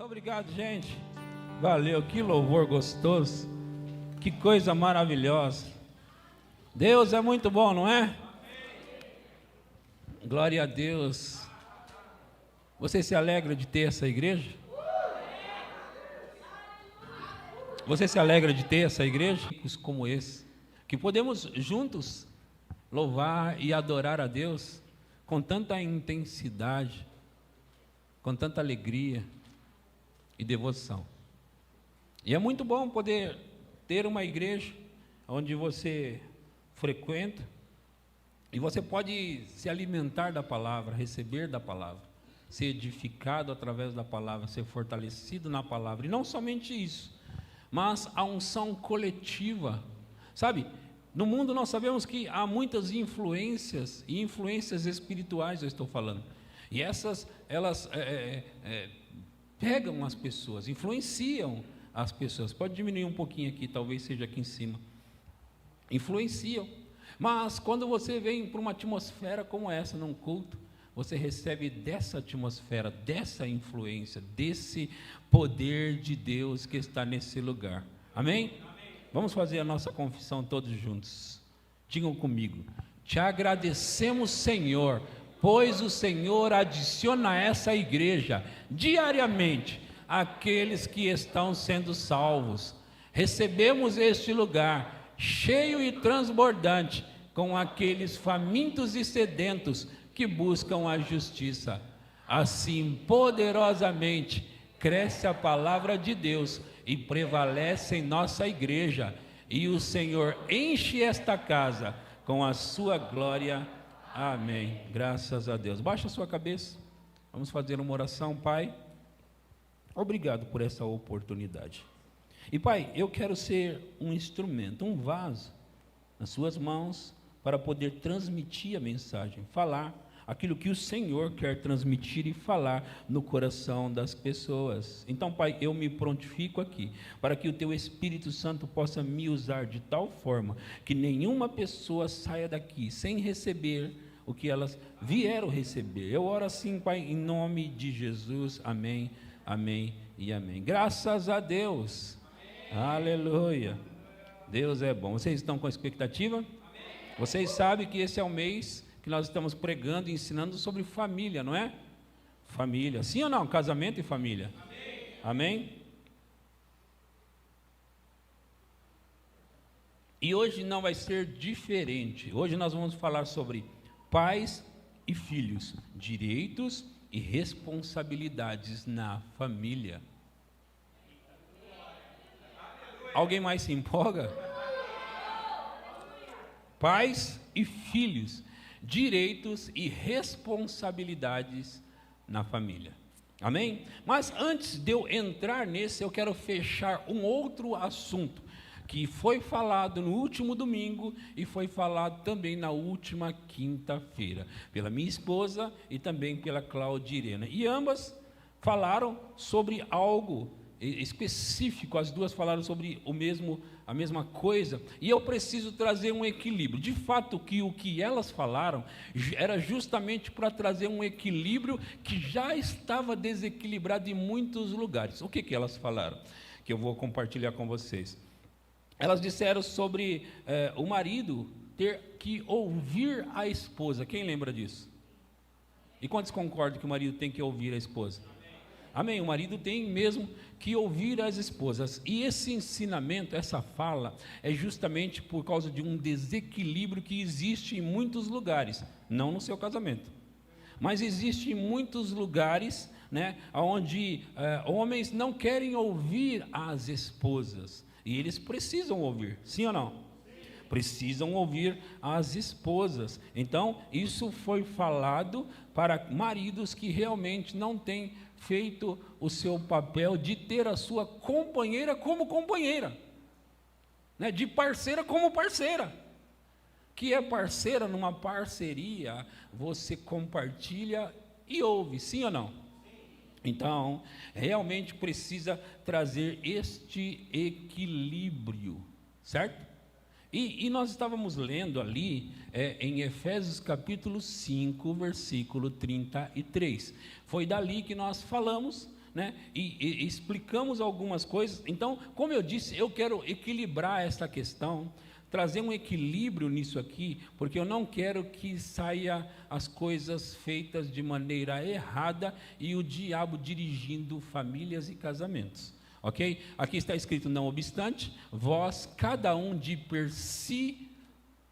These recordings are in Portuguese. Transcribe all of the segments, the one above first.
Obrigado, gente. Valeu, que louvor gostoso. Que coisa maravilhosa. Deus é muito bom, não é? Glória a Deus. Você se alegra de ter essa igreja? Você se alegra de ter essa igreja? Como esse, que podemos juntos louvar e adorar a Deus com tanta intensidade, com tanta alegria e devoção. E é muito bom poder ter uma igreja onde você frequenta e você pode se alimentar da palavra, receber da palavra, ser edificado através da palavra, ser fortalecido na palavra. E não somente isso, mas a unção coletiva. Sabe, no mundo nós sabemos que há muitas influências, e influências espirituais eu estou falando. E essas, elas pegam as pessoas, influenciam as pessoas. Pode diminuir um pouquinho aqui, talvez seja aqui em cima. Influenciam. Mas quando você vem para uma atmosfera como essa, num culto, você recebe dessa atmosfera, dessa influência, desse poder de Deus que está nesse lugar. Amém? Vamos fazer a nossa confissão todos juntos. Digam comigo: te agradecemos, Senhor, pois o Senhor adiciona a essa igreja diariamente aqueles que estão sendo salvos. Recebemos este lugar cheio e transbordante com aqueles famintos e sedentos que buscam a justiça. Assim, poderosamente, cresce a palavra de Deus e prevalece em nossa igreja, e o Senhor enche esta casa com a sua glória. Amém. Graças a Deus. Baixa a sua cabeça. Vamos fazer uma oração. Pai, obrigado por essa oportunidade. E Pai, eu quero ser um instrumento, um vaso nas suas mãos para poder transmitir a mensagem, falar aquilo que o Senhor quer transmitir e falar no coração das pessoas. Então, Pai, eu me prontifico aqui para que o Teu Espírito Santo possa me usar de tal forma que nenhuma pessoa saia daqui sem receber o que elas vieram receber. Eu oro assim, Pai, em nome de Jesus. Amém, amém e amém. Graças a Deus. Amém. Aleluia. Deus é bom. Vocês estão com expectativa? Amém. Vocês sabem que esse é o mês que nós estamos pregando e ensinando sobre família, não é? Família, sim ou não? Casamento e família. Amém? Amém? E hoje não vai ser diferente. Hoje nós vamos falar sobre pais e filhos, direitos e responsabilidades na família. Alguém mais se empolga? Pais e filhos, direitos e responsabilidades na família. Amém? Mas antes de eu entrar nesse, eu quero fechar um outro assunto que foi falado no último domingo e foi falado também na última quinta-feira pela minha esposa e também pela Claudirena. E ambas falaram sobre algo específico, as duas falaram sobre a mesma coisa, e eu preciso trazer um equilíbrio. De fato, o que elas falaram era justamente para trazer um equilíbrio que já estava desequilibrado em muitos lugares. O que elas falaram? Que eu vou compartilhar com vocês. Elas disseram sobre o marido ter que ouvir a esposa. Quem lembra disso? E quantos concordam que o marido tem que ouvir a esposa? Amém. O marido tem mesmo que ouvir as esposas. E esse ensinamento, essa fala, é justamente por causa de um desequilíbrio que existe em muitos lugares, não no seu casamento, mas existe em muitos lugares, né, onde homens não querem ouvir as esposas, e eles precisam ouvir, sim ou não? Precisam ouvir as esposas. Então, isso foi falado para maridos que realmente não têm feito o seu papel de ter a sua companheira como companheira, né? De parceira como parceira, que é parceira. Numa parceria você compartilha e ouve, sim ou não? Então, realmente precisa trazer este equilíbrio, certo? E nós estávamos lendo ali em Efésios capítulo 5, versículo 33. Foi dali que nós falamos, né? E explicamos algumas coisas. Então, como eu disse, eu quero equilibrar essa questão, trazer um equilíbrio nisso aqui, porque eu não quero que saia as coisas feitas de maneira errada e o diabo dirigindo famílias e casamentos, ok? Aqui está escrito: não obstante, vós, cada um de per si,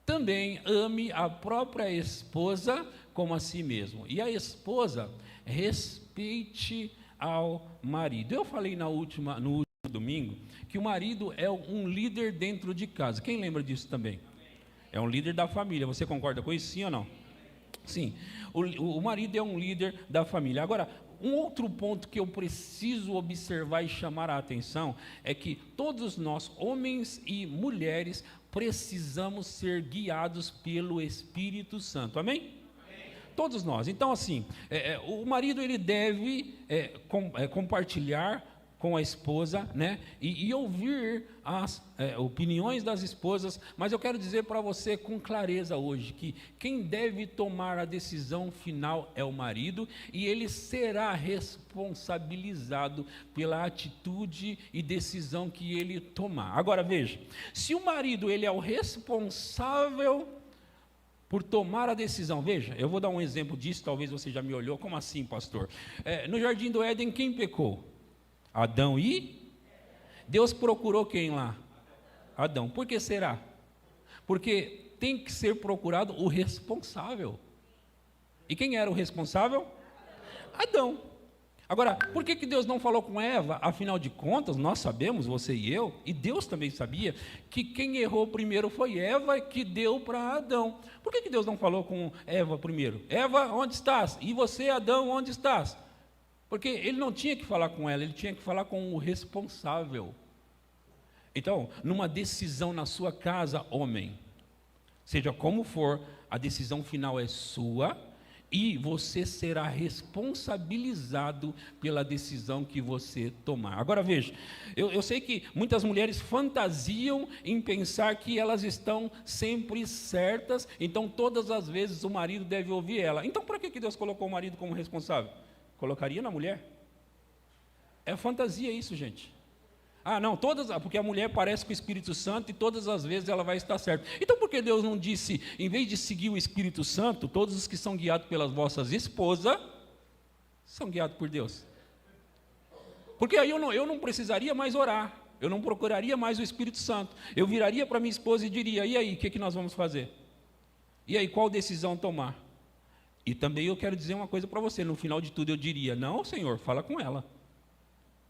também ame a própria esposa como a si mesmo, e a esposa respeite ao marido. Eu falei no último domingo que o marido é um líder dentro de casa. Quem lembra disso também? É um líder da família. Você concorda com isso, sim ou não? Sim. O marido é um líder da família. Agora, um outro ponto que eu preciso observar e chamar a atenção é que todos nós, homens e mulheres, precisamos ser guiados pelo Espírito Santo. Amém? Todos nós. Então, assim, o marido ele deve compartilhar com a esposa, né? E ouvir as opiniões das esposas, mas eu quero dizer para você com clareza hoje que quem deve tomar a decisão final é o marido, e ele será responsabilizado pela atitude e decisão que ele tomar. Agora veja, se o marido ele é o responsável por tomar a decisão, veja, eu vou dar um exemplo disso, talvez você já me olhou, como assim, pastor? No Jardim do Éden, quem pecou? Adão e Deus procurou quem lá? Adão. Por que será? Porque tem que ser procurado o responsável. E quem era o responsável? Adão. Agora, por que Deus não falou com Eva? Afinal de contas, nós sabemos, você e eu, e Deus também sabia, que quem errou primeiro foi Eva, que deu para Adão. Por que Deus não falou com Eva primeiro? Eva, onde estás? E você, Adão, onde estás? Porque ele não tinha que falar com ela, ele tinha que falar com o responsável. Então, numa decisão na sua casa, homem, seja como for, a decisão final é sua, e você será responsabilizado pela decisão que você tomar. Agora veja, eu sei que muitas mulheres fantasiam em pensar que elas estão sempre certas, então todas as vezes o marido deve ouvir ela. Então por que Deus colocou o marido como responsável? Colocaria na mulher? É fantasia isso, gente. Ah, não, porque a mulher parece com o Espírito Santo e todas as vezes ela vai estar certa. Então por que Deus não disse, em vez de seguir o Espírito Santo, todos os que são guiados pelas vossas esposas, são guiados por Deus? Porque aí eu não precisaria mais orar, eu não procuraria mais o Espírito Santo, eu viraria para minha esposa e diria, e aí, o que nós vamos fazer? E aí, qual decisão tomar? E também eu quero dizer uma coisa para você, no final de tudo eu diria, não, Senhor, fala com ela,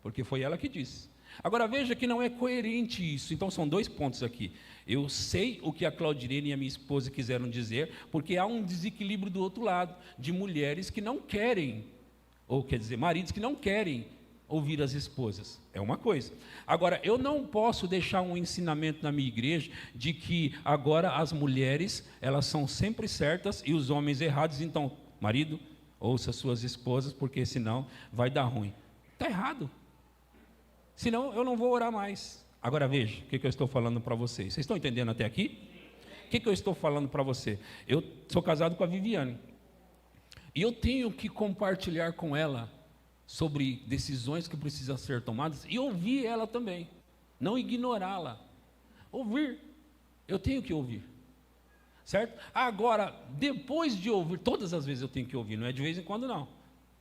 porque foi ela que disse. Agora veja que não é coerente isso, então são dois pontos aqui. Eu sei o que a Claudirene e a minha esposa quiseram dizer, porque há um desequilíbrio do outro lado, de mulheres que não querem, ou quer dizer, maridos que não querem ouvir as esposas, é uma coisa. Agora, eu não posso deixar um ensinamento na minha igreja de que agora as mulheres, elas são sempre certas e os homens errados, então, marido, ouça suas esposas, porque senão vai dar ruim. Está errado. Senão eu não vou orar mais. Agora veja, o que eu estou falando para vocês. Vocês estão entendendo até aqui? O que eu estou falando para você? Eu sou casado com a Viviane, e eu tenho que compartilhar com ela sobre decisões que precisam ser tomadas, e ouvir ela também, não ignorá-la, ouvir, eu tenho que ouvir, certo? Agora, depois de ouvir, todas as vezes eu tenho que ouvir, não é de vez em quando não,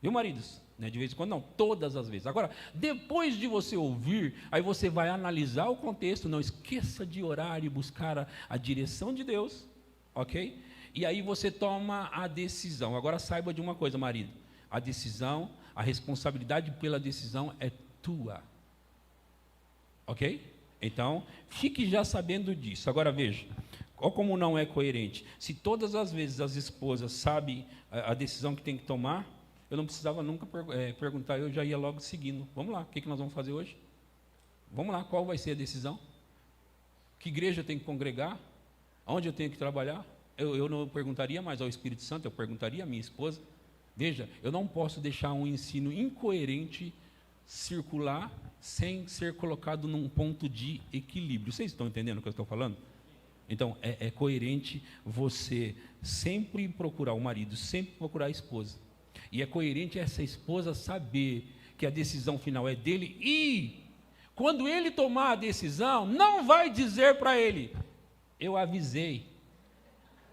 viu, maridos? Não é de vez em quando não, todas as vezes. Agora, depois de você ouvir, aí você vai analisar o contexto, não esqueça de orar e buscar a direção de Deus, ok? E aí você toma a decisão. Agora saiba de uma coisa, marido, a decisão, a responsabilidade pela decisão é tua. Ok? Então, fique já sabendo disso. Agora veja, olha como não é coerente. Se todas as vezes as esposas sabem a decisão que tem que tomar, eu não precisava nunca perguntar, eu já ia logo seguindo. Vamos lá, o que nós vamos fazer hoje? Vamos lá, qual vai ser a decisão? Que igreja eu tenho que congregar? Onde eu tenho que trabalhar? Eu não perguntaria mais ao Espírito Santo, eu perguntaria à minha esposa. Veja, eu não posso deixar um ensino incoerente circular sem ser colocado num ponto de equilíbrio. Vocês estão entendendo o que eu estou falando? Então, é coerente você sempre procurar o marido, sempre procurar a esposa. E é coerente essa esposa saber que a decisão final é dele, e quando ele tomar a decisão, não vai dizer para ele, eu avisei.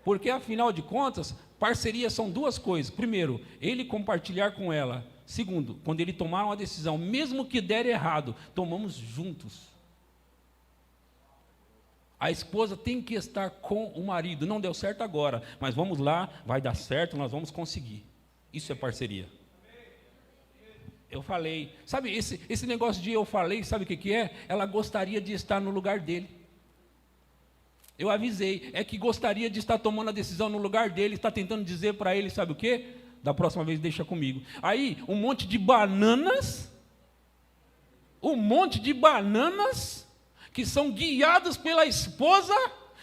Porque, afinal de contas, parceria são duas coisas. Primeiro, ele compartilhar com ela. Segundo, quando ele tomar uma decisão, mesmo que der errado, tomamos juntos. A esposa tem que estar com o marido. Não deu certo agora, mas vamos lá, vai dar certo, nós vamos conseguir. Isso é parceria. Eu falei. Sabe, esse negócio de eu falei, sabe o que é? Ela gostaria de estar no lugar dele. Eu avisei, é que gostaria de estar tomando a decisão no lugar dele, está tentando dizer para ele, sabe o quê? Da próxima vez deixa comigo. Aí, um monte de bananas que são guiadas pela esposa,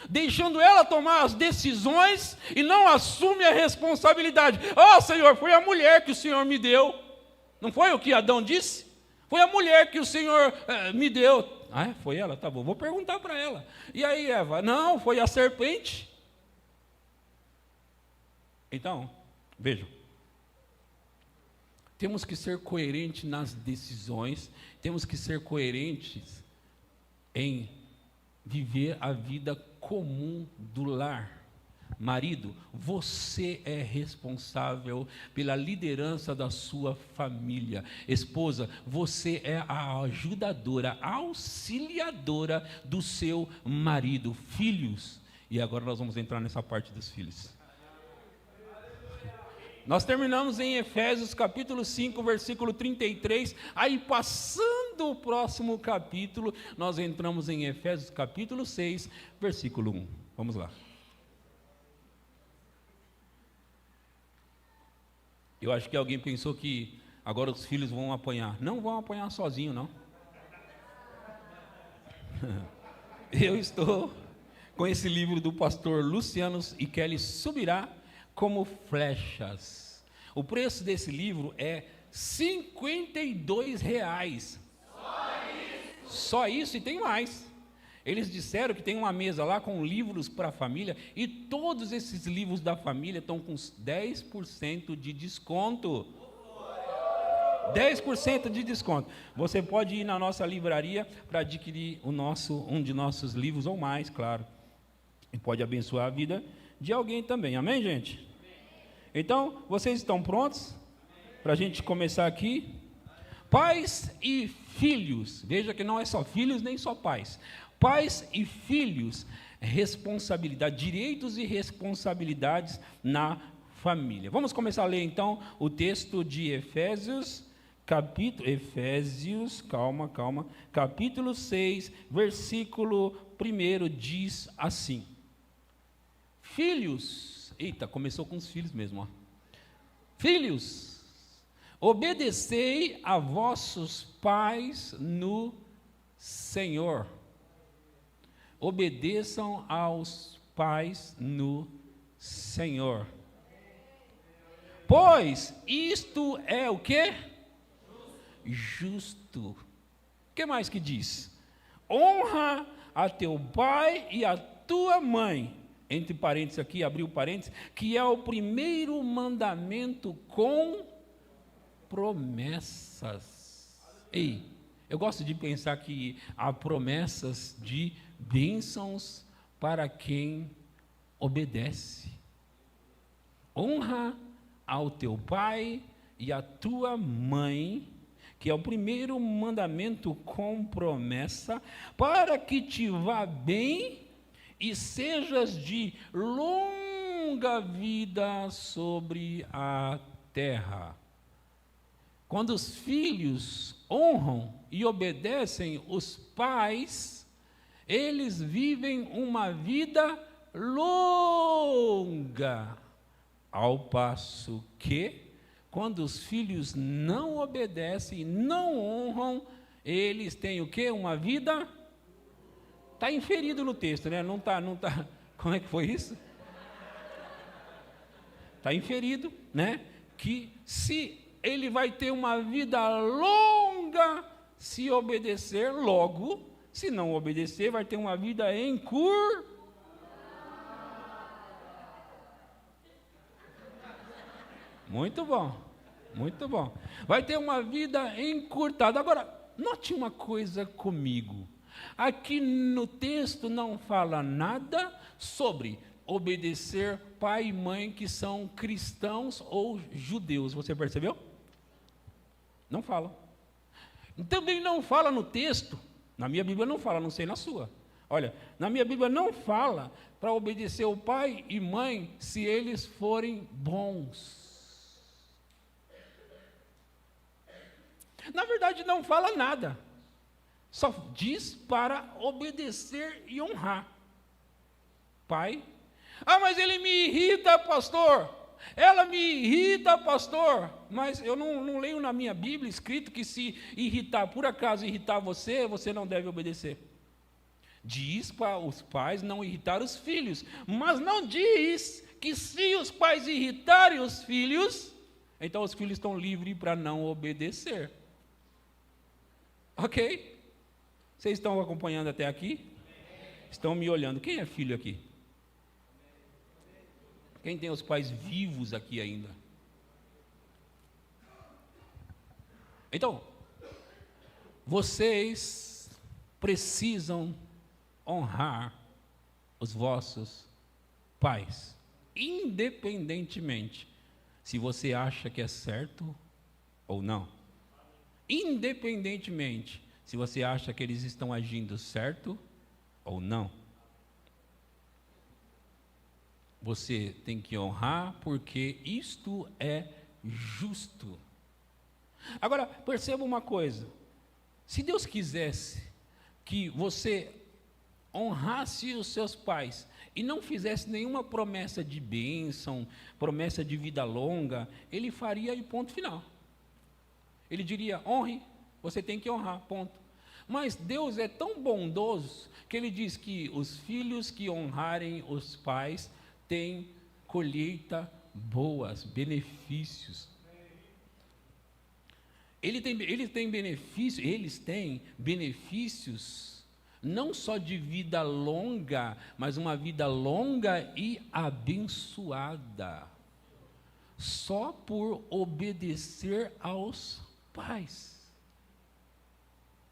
deixando ela tomar as decisões e não assume a responsabilidade. Senhor, foi a mulher que o Senhor me deu. Não foi o que Adão disse? Foi a mulher que o Senhor me deu. Foi ela? Tá bom, vou perguntar para ela. E aí, Eva? Não, foi a serpente. Então, vejam. Temos que ser coerentes nas decisões, temos que ser coerentes em viver a vida comum do lar. Marido, você é responsável pela liderança da sua família. Esposa, você é a ajudadora, a auxiliadora do seu marido. Filhos, e agora nós vamos entrar nessa parte dos filhos. Nós terminamos em Efésios capítulo 5, versículo 33, aí passando o próximo capítulo, nós entramos em Efésios capítulo 6, versículo 1. Vamos lá. Eu acho que alguém pensou que agora os filhos vão apanhar. Não vão apanhar sozinho, não. Eu estou com esse livro do pastor Luciano e Kelly Subirá, como flechas. O preço desse livro é R$52. Só isso e tem mais. Eles disseram que tem uma mesa lá com livros para a família e todos esses livros da família estão com 10% de desconto. 10% de desconto. Você pode ir na nossa livraria para adquirir um de nossos livros ou mais, claro. E pode abençoar a vida de alguém também. Amém, gente? Então, vocês estão prontos para a gente começar aqui? Pais e filhos. Veja que não é só filhos nem só pais. Pais e filhos, responsabilidade, direitos e responsabilidades na família. Vamos começar a ler então o texto de Efésios, capítulo 6, versículo 1 diz assim: Filhos, começou com os filhos mesmo, ó. Filhos, obedecei a vossos pais no Senhor. Obedeçam aos pais no Senhor. Pois isto é o quê? Justo. O que mais que diz? Honra a teu pai e a tua mãe. Entre parênteses aqui, abriu parênteses, que é o primeiro mandamento com promessas. Eu gosto de pensar que há promessas de bênçãos para quem obedece. Honra ao teu pai e à tua mãe, que é o primeiro mandamento com promessa, para que te vá bem e sejas de longa vida sobre a terra. Quando os filhos honram e obedecem os pais, eles vivem uma vida longa, ao passo que, quando os filhos não obedecem, não honram, eles têm o quê? Uma vida... Está inferido no texto, né? Não está. Como é que foi isso? Está inferido, né? Que se ele vai ter uma vida longa, se obedecer, logo, se não obedecer, vai ter uma vida encurtada. Muito bom. Muito bom. Vai ter uma vida encurtada. Agora, note uma coisa comigo. Aqui no texto não fala nada sobre obedecer pai e mãe que são cristãos ou judeus. Você percebeu? Não fala. Também não fala no texto. Na minha Bíblia não fala, não sei na sua. Olha, na minha Bíblia não fala para obedecer o pai e mãe se eles forem bons. Na verdade, não fala nada. Só diz para obedecer e honrar. Pai. Mas ele me irrita, pastor. Ela me irrita, pastor. Mas eu não leio na minha Bíblia escrito que se irritar, por acaso irritar você, você não deve obedecer. Diz para os pais não irritar os filhos. Mas não diz que se os pais irritarem os filhos, então os filhos estão livres para não obedecer. Ok? Vocês estão acompanhando até aqui? Estão me olhando. Quem é filho aqui? Quem tem os pais vivos aqui ainda? Então, vocês precisam honrar os vossos pais, independentemente se você acha que é certo ou não. Independentemente se você acha que eles estão agindo certo ou não. Você tem que honrar porque isto é justo. Agora, perceba uma coisa. Se Deus quisesse que você honrasse os seus pais e não fizesse nenhuma promessa de bênção, promessa de vida longa, Ele faria e ponto final. Ele diria, honre, você tem que honrar, ponto. Mas Deus é tão bondoso que Ele diz que os filhos que honrarem os pais têm colheita boas, benefícios. Eles têm benefícios não só de vida longa, mas uma vida longa e abençoada, só por obedecer aos pais.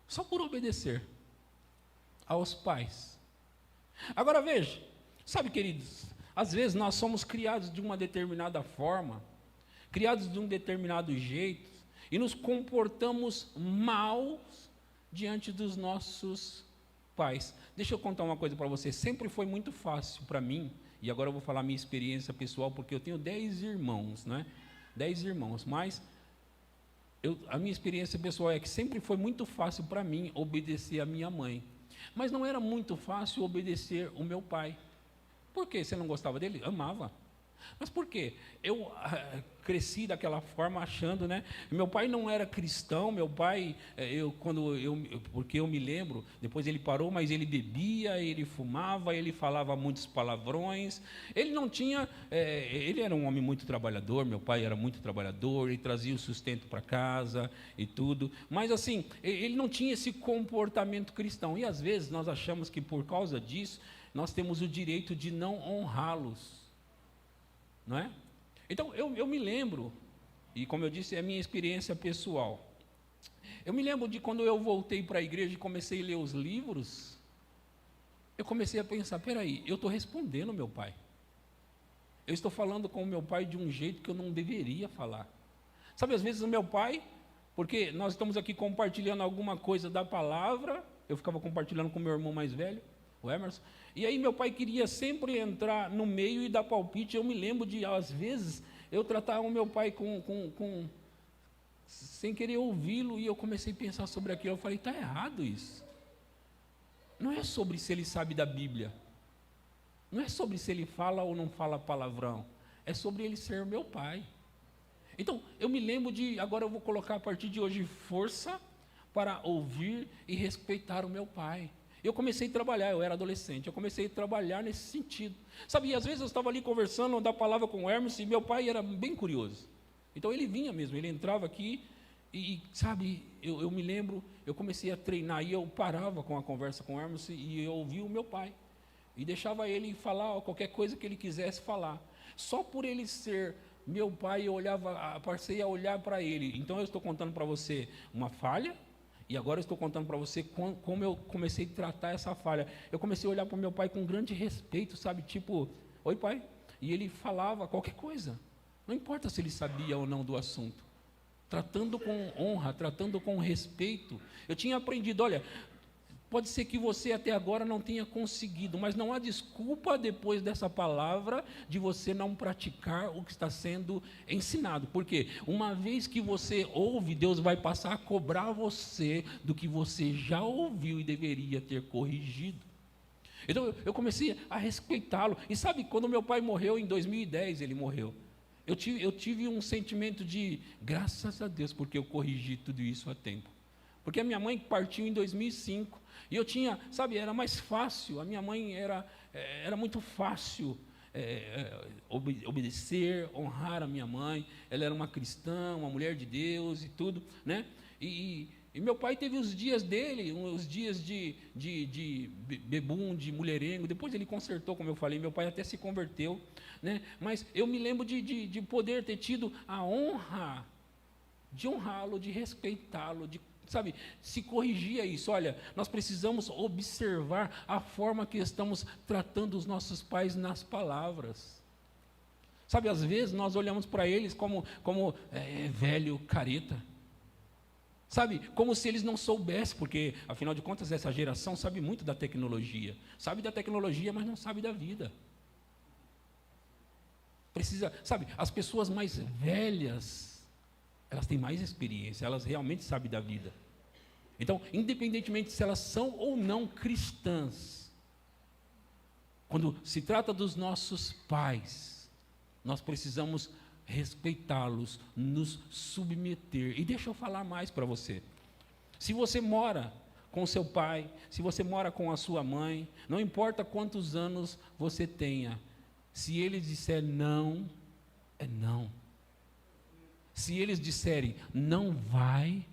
Só por obedecer aos pais. Agora veja, sabe, queridos, às vezes nós somos criados de uma determinada forma, criados de um determinado jeito, e nos comportamos mal diante dos nossos pais. Deixa eu contar uma coisa para você. Sempre foi muito fácil para mim, e agora eu vou falar minha experiência pessoal, porque eu tenho 10 irmãos, né? 10 irmãos, mas a minha experiência pessoal é que sempre foi muito fácil para mim obedecer a minha mãe. Mas não era muito fácil obedecer o meu pai. Por quê? Você não gostava dele? Amava. Mas por quê? Eu cresci daquela forma achando, né? Meu pai não era cristão, meu pai, porque eu me lembro, depois ele parou, mas ele bebia, ele fumava, ele falava muitos palavrões, ele não tinha, ele era um homem muito trabalhador, meu pai era muito trabalhador, ele trazia o sustento para casa e tudo, mas assim, ele não tinha esse comportamento cristão, e às vezes nós achamos que por causa disso, nós temos o direito de não honrá-los. Não é? Então, eu me lembro, e como eu disse, é a minha experiência pessoal. Eu me lembro de quando eu voltei para a igreja e comecei a ler os livros, eu comecei a pensar, peraí, eu estou respondendo meu pai. Eu estou falando com o meu pai de um jeito que eu não deveria falar. Sabe, às vezes o meu pai, porque nós estamos aqui compartilhando alguma coisa da palavra, eu ficava compartilhando com meu irmão mais velho, o Emerson, e aí meu pai queria sempre entrar no meio e dar palpite. Eu me lembro de, às vezes, eu tratava o meu pai sem querer ouvi-lo, e eu comecei a pensar sobre aquilo. Eu falei, está errado isso. Não é sobre se ele sabe da Bíblia. Não é sobre se ele fala ou não fala palavrão. É sobre ele ser meu pai. Então, eu me lembro de, agora eu vou colocar a partir de hoje, força para ouvir e respeitar o meu pai. Eu comecei a trabalhar, eu era adolescente, eu comecei a trabalhar nesse sentido. Sabe, e às vezes eu estava ali conversando da palavra com o Hermes, e meu pai era bem curioso. Então ele vinha mesmo, ele entrava aqui, e sabe, eu me lembro, eu comecei a treinar, e eu parava com a conversa com o Hermes, e eu ouvia o meu pai, e deixava ele falar qualquer coisa que ele quisesse falar. Só por ele ser meu pai, eu olhava, passei a olhar para ele. Então eu estou contando para você uma falha, e agora eu estou contando para você como eu comecei a tratar essa falha. Eu comecei a olhar para o meu pai com grande respeito, sabe? Tipo, oi pai. E ele falava qualquer coisa. Não importa se ele sabia ou não do assunto. Tratando com honra, tratando com respeito. Eu tinha aprendido, olha, pode ser que você até agora não tenha conseguido, mas não há desculpa depois dessa palavra de você não praticar o que está sendo ensinado. Porque uma vez que você ouve, Deus vai passar a cobrar você do que você já ouviu e deveria ter corrigido. Então eu comecei a respeitá-lo. E sabe, quando meu pai morreu, em 2010 ele morreu. Eu tive um sentimento de graças a Deus, porque eu corrigi tudo isso a tempo. Porque a minha mãe partiu em 2005, e eu tinha, sabe, era mais fácil, a minha mãe era muito fácil obedecer, honrar a minha mãe, ela era uma cristã, uma mulher de Deus e tudo, né? E meu pai teve os dias dele, os dias de bebum, de mulherengo. Depois ele consertou, como eu falei, meu pai até se converteu, né? Mas eu me lembro de poder ter tido a honra de honrá-lo, de respeitá-lo, sabe, se corrigia isso. Olha, nós precisamos observar a forma que estamos tratando os nossos pais nas palavras. Sabe, às vezes nós olhamos para eles como velho careta. Sabe, como se eles não soubessem, porque, afinal de contas, essa geração sabe muito da tecnologia. Sabe da tecnologia, mas não sabe da vida. Sabe, as pessoas mais velhas, elas têm mais experiência, elas realmente sabem da vida. Então, independentemente se elas são ou não cristãs, quando se trata dos nossos pais, nós precisamos respeitá-los, nos submeter. E deixa eu falar mais para você. Se você mora com seu pai, se você mora com a sua mãe, não importa quantos anos você tenha, se eles disserem não, é não. Se eles disserem não vai,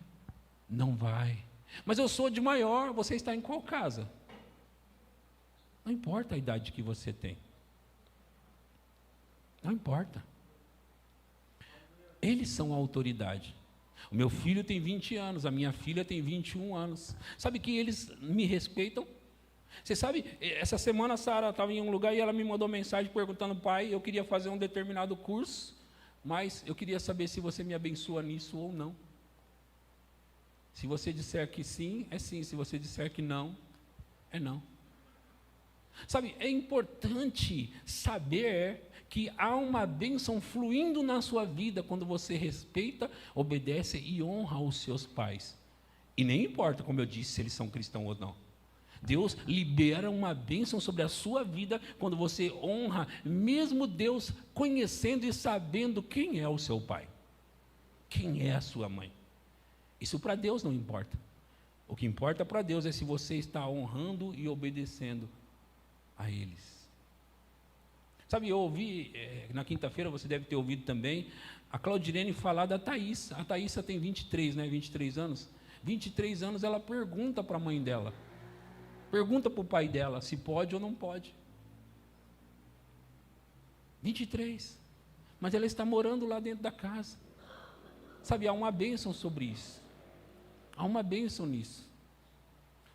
não vai. Mas eu sou de maior, você está em qual casa? Não importa a idade que você tem. Não importa. Eles são a autoridade. O meu filho tem 20 anos, a minha filha tem 21 anos. Sabe que eles me respeitam? Você sabe, essa semana a Sara estava em um lugar e ela me mandou mensagem perguntando, pai, eu queria fazer um determinado curso, mas eu queria saber se você me abençoa nisso ou não. Se você disser que sim, é sim. Se você disser que não, é não. Sabe, é importante saber que há uma bênção fluindo na sua vida quando você respeita, obedece e honra os seus pais. E nem importa, como eu disse, se eles são cristãos ou não. Deus libera uma bênção sobre a sua vida quando você honra, mesmo Deus conhecendo e sabendo quem é o seu pai, quem é a sua mãe. Isso para Deus não importa. O que importa para Deus é se você está honrando e obedecendo a eles. Sabe, eu ouvi, na quinta-feira, você deve ter ouvido também, a Claudirene falar da Thaísa. A Thaísa tem 23, né, 23 anos. 23 anos, ela pergunta para a mãe dela, pergunta para o pai dela, se pode ou não pode. 23. Mas ela está morando lá dentro da casa. Sabe, há uma bênção sobre isso. Há uma bênção nisso.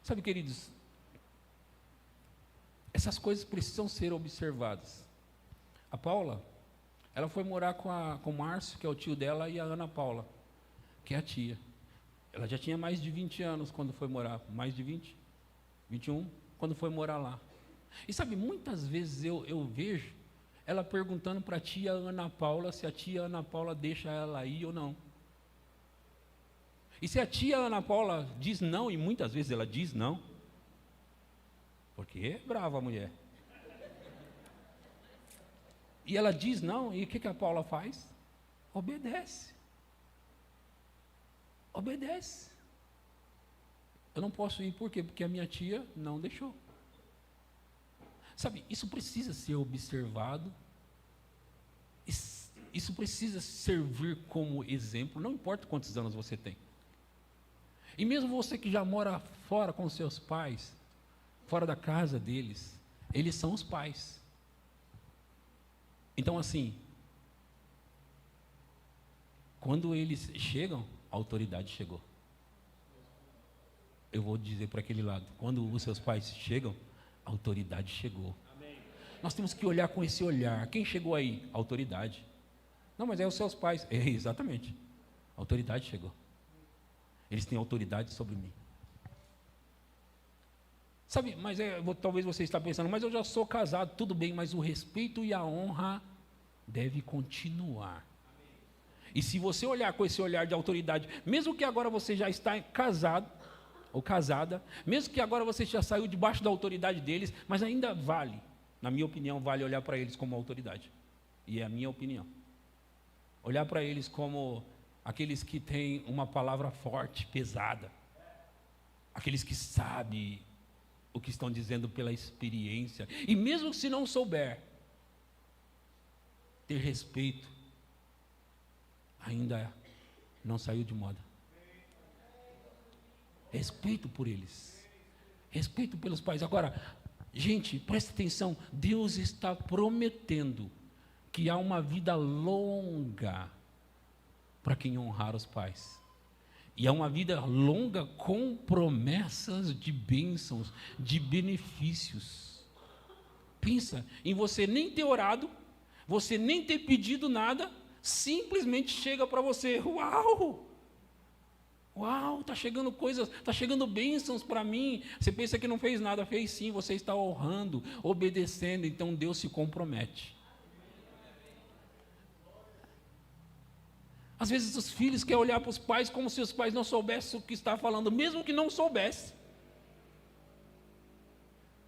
Sabe, queridos, essas coisas precisam ser observadas. A Paula, ela foi morar com o Márcio, que é o tio dela, e a Ana Paula, que é a tia. Ela já tinha mais de 20 anos quando foi morar, mais de 20, 21, quando foi morar lá. E sabe, muitas vezes eu vejo ela perguntando para a tia Ana Paula se a tia Ana Paula deixa ela ir ou não. E se a tia Ana Paula diz não, e muitas vezes ela diz não, porque é brava a mulher. E ela diz não, e o que a Paula faz? Obedece. Obedece. Eu não posso ir, por quê? Porque a minha tia não deixou. Sabe, isso precisa ser observado, isso precisa servir como exemplo, não importa quantos anos você tem. E mesmo você que já mora fora com seus pais, fora da casa deles, eles são os pais. Então, assim, Quando eles chegam, a autoridade chegou. Eu vou dizer para aquele lado, quando os seus pais chegam, a autoridade chegou. Nós temos que olhar com esse olhar. Quem chegou aí? A autoridade. Não, mas é os seus pais. É, exatamente. A autoridade chegou. Eles têm autoridade sobre mim. Sabe, mas talvez você está pensando, mas eu já sou casado, tudo bem, mas o respeito e a honra deve continuar. E se você olhar com esse olhar de autoridade, mesmo que agora você já está casado ou casada, mesmo que agora você já saiu debaixo da autoridade deles, mas ainda vale, na minha opinião, vale olhar para eles como autoridade. E é a minha opinião. Olhar para eles como aqueles que têm uma palavra forte, pesada. Aqueles que sabem o que estão dizendo pela experiência. E mesmo se não souber, ter respeito ainda não saiu de moda. Respeito por eles. Respeito pelos pais. Agora, gente, presta atenção. Deus está prometendo que há uma vida longa para quem honrar os pais. E é uma vida longa com promessas de bênçãos, de benefícios. Pensa em você nem ter orado, você nem ter pedido nada, simplesmente chega para você, uau! Uau, está chegando coisas, está chegando bênçãos para mim. Você pensa que não fez nada, fez sim, você está honrando, obedecendo, então Deus se compromete. Às vezes os filhos querem olhar para os pais como se os pais não soubessem o que está falando, mesmo que não soubesse.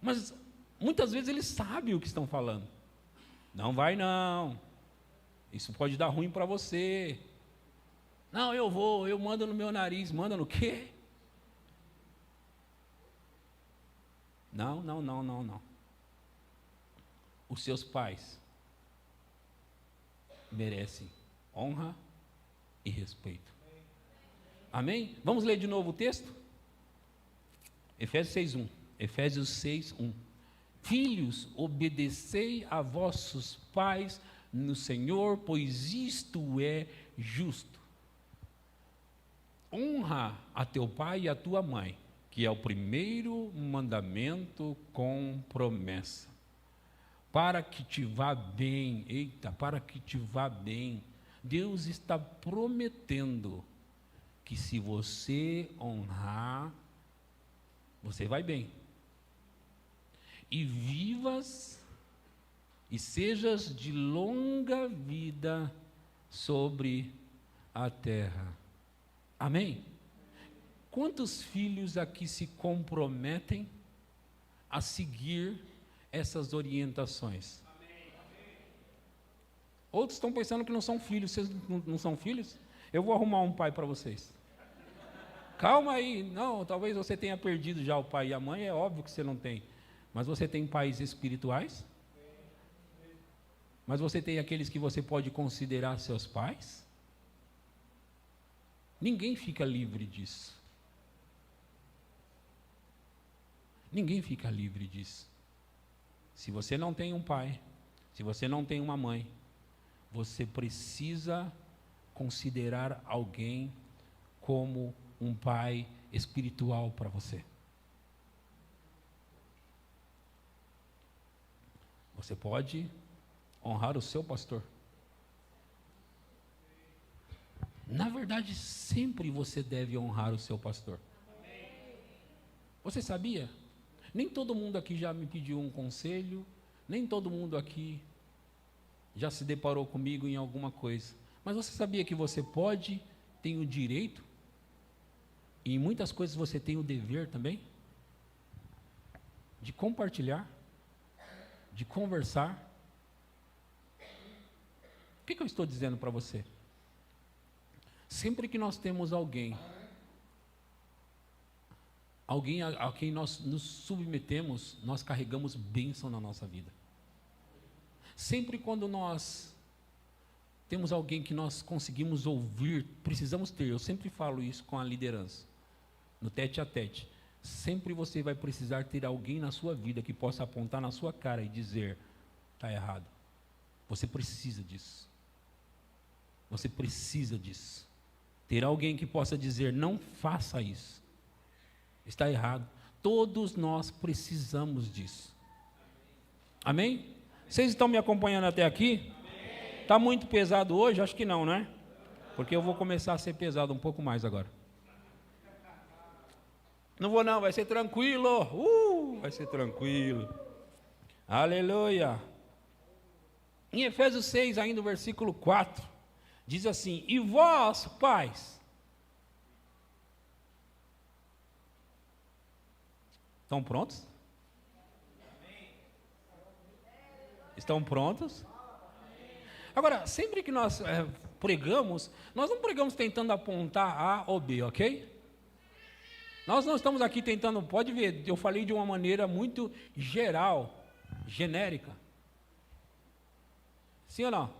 Mas muitas vezes eles sabem o que estão falando. Não vai não, isso pode dar ruim para você. Não, eu mando no meu nariz. Manda no quê? Não. Os seus pais merecem honra e respeito. Amém? Vamos ler de novo o texto? Efésios 6:1. Efésios 6:1. Filhos, obedecei a vossos pais no Senhor, pois isto é justo. Honra a teu pai e a tua mãe, que é o primeiro mandamento com promessa, para que te vá bem. Para que te vá bem. Deus está prometendo que se você honrar, você vai bem. E vivas e sejas de longa vida sobre a terra. Amém? Quantos filhos aqui se comprometem a seguir essas orientações? Outros estão pensando que não são filhos. Vocês não são filhos? Eu vou arrumar um pai para vocês. Calma aí. Não, talvez você tenha perdido já o pai e a mãe. É óbvio que você não tem. Mas você tem pais espirituais? Mas você tem aqueles que você pode considerar seus pais? Ninguém fica livre disso. Ninguém fica livre disso. Se você não tem um pai, se você não tem uma mãe, você precisa considerar alguém como um pai espiritual para você. Você pode honrar o seu pastor. Na verdade, sempre você deve honrar o seu pastor. Você sabia? Nem todo mundo aqui já me pediu um conselho, nem todo mundo aqui já se deparou comigo em alguma coisa. Mas você sabia que você tem o direito, e em muitas coisas você tem o dever também, de compartilhar, de conversar? O que eu estou dizendo para você? Sempre que nós temos alguém a quem nós nos submetemos, nós carregamos bênção na nossa vida. Sempre quando nós temos alguém que nós conseguimos ouvir, precisamos ter, eu sempre falo isso com a liderança, no tete a tete, sempre você vai precisar ter alguém na sua vida que possa apontar na sua cara e dizer, está errado. Você precisa disso. Você precisa disso. Ter alguém que possa dizer, não faça isso. Está errado. Todos nós precisamos disso. Amém? Vocês estão me acompanhando até aqui? Está muito pesado hoje? Acho que não, né? Porque eu vou começar a ser pesado um pouco mais agora. Não vou não, vai ser tranquilo. Vai ser tranquilo. Aleluia. Em Efésios 6, ainda o versículo 4, diz assim: e vós, pais, estão prontos? Estão prontos? Agora, sempre que nós pregamos, nós não pregamos tentando apontar A ou B, ok? Nós não estamos aqui tentando, pode ver, eu falei de uma maneira muito geral, genérica. Sim ou não?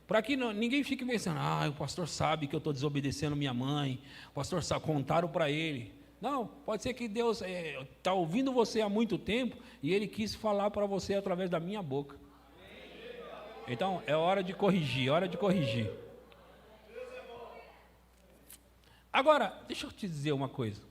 Para que ninguém fique pensando, o pastor sabe que eu estou desobedecendo minha mãe, o pastor sabe, contaram para ele. Não, pode ser que Deus está ouvindo você há muito tempo e Ele quis falar para você através da minha boca. Então, é hora de corrigir, Agora, deixa eu te dizer uma coisa.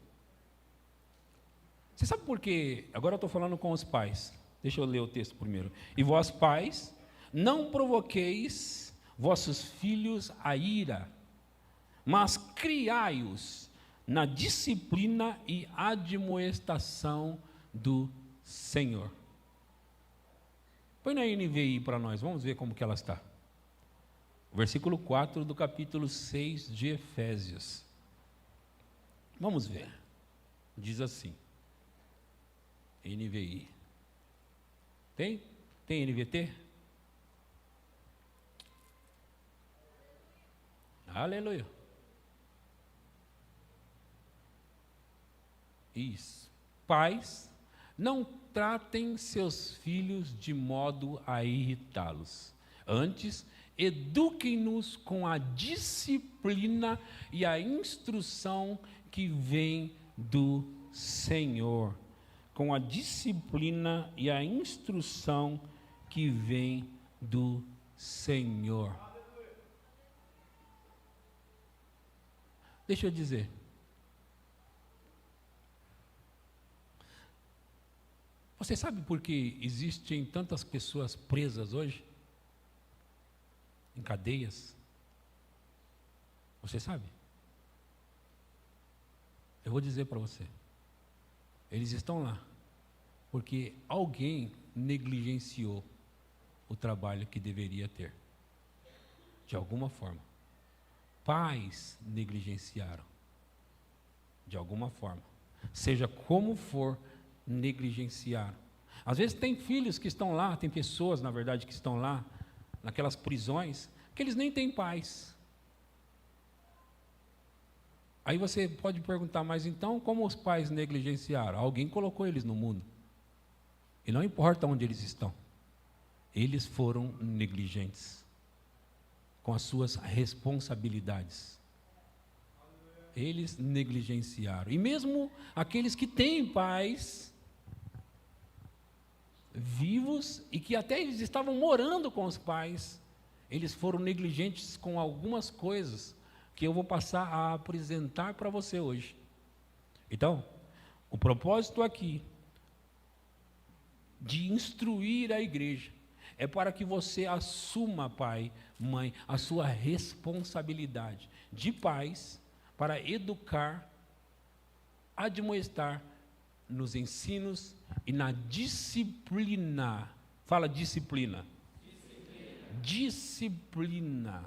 Você sabe por quê? Agora eu estou falando com os pais. Deixa eu ler o texto primeiro. E vós, pais, não provoqueis vossos filhos a ira, mas criai-os na disciplina e admoestação do Senhor. Põe na NVI para nós, vamos ver como que ela está. Versículo 4 do capítulo 6 de Efésios. Vamos ver. Diz assim. NVI. Tem? Tem NVT? Aleluia. Isso. Pais, não tratem seus filhos de modo a irritá-los. Antes, eduquem-nos com a disciplina e a instrução que vem do Senhor. Com a disciplina e a instrução que vem do Senhor. Deixa eu dizer. Você sabe por que existem tantas pessoas presas hoje? Em cadeias? Você sabe? Eu vou dizer para você. Eles estão lá porque alguém negligenciou o trabalho que deveria ter. De alguma forma. Pais negligenciaram. De alguma forma. Seja como for, negligenciaram. Às vezes tem filhos que estão lá, tem pessoas, na verdade, que estão lá, naquelas prisões, que eles nem têm pais. Aí você pode perguntar, mas então como os pais negligenciaram? Alguém colocou eles no mundo. E não importa onde eles estão. Eles foram negligentes com as suas responsabilidades. Eles negligenciaram. E mesmo aqueles que têm pais vivos e que até eles estavam morando com os pais, eles foram negligentes com algumas coisas que eu vou passar a apresentar para você hoje. Então, o propósito aqui de instruir a igreja é para que você assuma, pai, mãe, a sua responsabilidade de pais para educar, admoestar nos ensinos e na disciplina. Fala disciplina. Disciplina.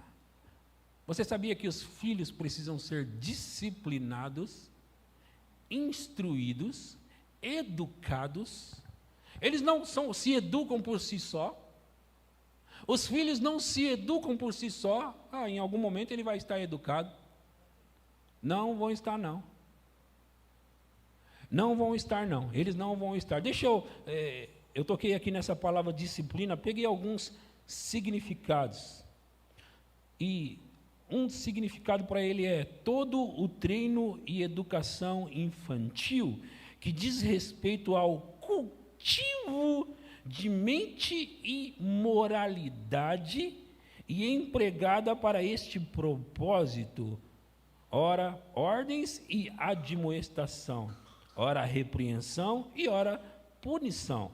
Você sabia que os filhos precisam ser disciplinados, instruídos, educados? Eles não se educam por si só. Os filhos não se educam por si só. Em algum momento ele vai estar educado. Não vão estar, não. Não vão estar, não. Eles não vão estar. Deixa eu toquei aqui nessa palavra disciplina, peguei alguns significados. E um significado para ele é todo o treino e educação infantil que diz respeito ao cultivo de mente e moralidade e empregada para este propósito, ora ordens e admoestação, ora repreensão e ora punição.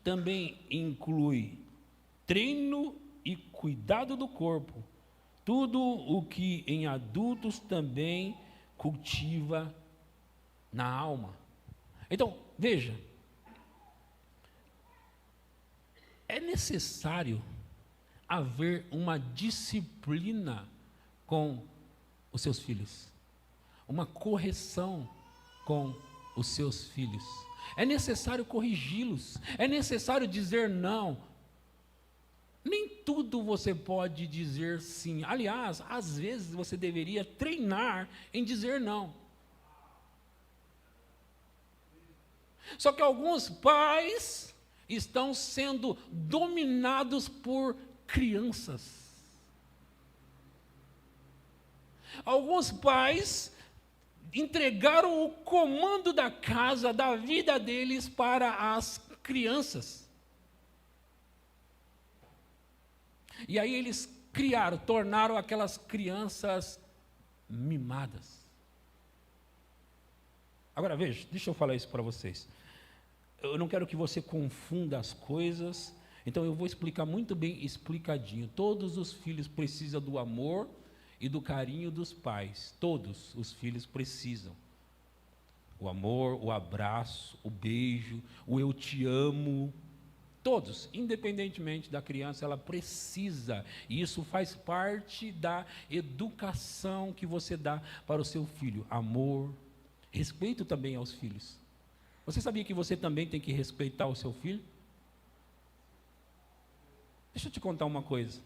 Também inclui treino e cuidado do corpo, tudo o que em adultos também cultiva na alma. Então, veja, é necessário haver uma disciplina com os seus filhos, uma correção com os seus filhos. É necessário corrigi-los, é necessário dizer não. Nem tudo você pode dizer sim. Aliás, às vezes você deveria treinar em dizer não. Só que alguns pais estão sendo dominados por crianças. Alguns pais entregaram o comando da casa, da vida deles para as crianças. E aí eles tornaram aquelas crianças mimadas. Agora veja, deixa eu falar isso para vocês. Eu não quero que você confunda as coisas, então eu vou explicar muito bem explicadinho. Todos os filhos precisam do amor e do carinho dos pais. Todos os filhos precisam. O amor, o abraço, o beijo, o eu te amo. Todos, independentemente da criança, ela precisa. E isso faz parte da educação que você dá para o seu filho. Amor, respeito também aos filhos. Você sabia que você também tem que respeitar o seu filho? Deixa eu te contar uma coisa.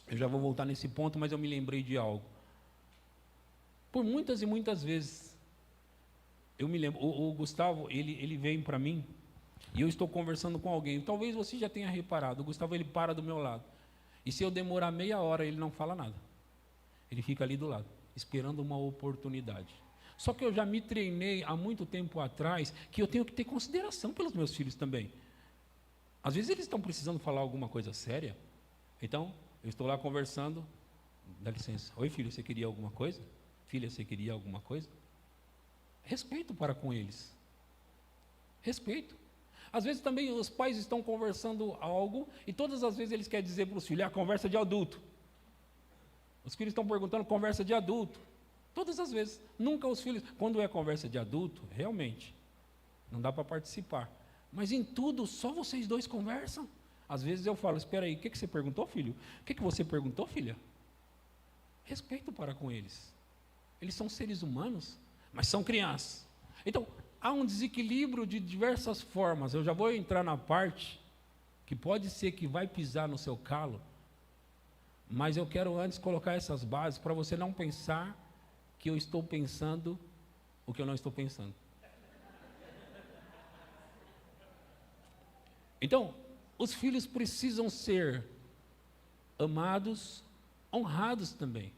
Eu já vou voltar nesse ponto, mas eu me lembrei de algo. Por muitas e muitas vezes, eu me lembro, o Gustavo, ele vem para mim, e eu estou conversando com alguém. Talvez você já tenha reparado, o Gustavo, ele para do meu lado. E se eu demorar meia hora, ele não fala nada. Ele fica ali do lado, esperando uma oportunidade. Só que eu já me treinei há muito tempo atrás, que eu tenho que ter consideração pelos meus filhos também. Às vezes eles estão precisando falar alguma coisa séria. Então, eu estou lá conversando, dá licença. Oi, filho, você queria alguma coisa? Filha, você queria alguma coisa? Respeito para com eles. Respeito. Às vezes também os pais estão conversando algo e todas as vezes eles querem dizer para os filhos, conversa de adulto. Os filhos estão perguntando conversa de adulto. Todas as vezes. Nunca os filhos. Quando é conversa de adulto, realmente, não dá para participar. Mas em tudo, só vocês dois conversam. Às vezes eu falo, espera aí, o que você perguntou, filho? O que você perguntou, filha? Respeito para com eles. Eles são seres humanos, mas são crianças. Então, há um desequilíbrio de diversas formas. Eu já vou entrar na parte que pode ser que vai pisar no seu calo, mas eu quero antes colocar essas bases para você não pensar que eu estou pensando o que eu não estou pensando. Então, os filhos precisam ser amados, honrados também,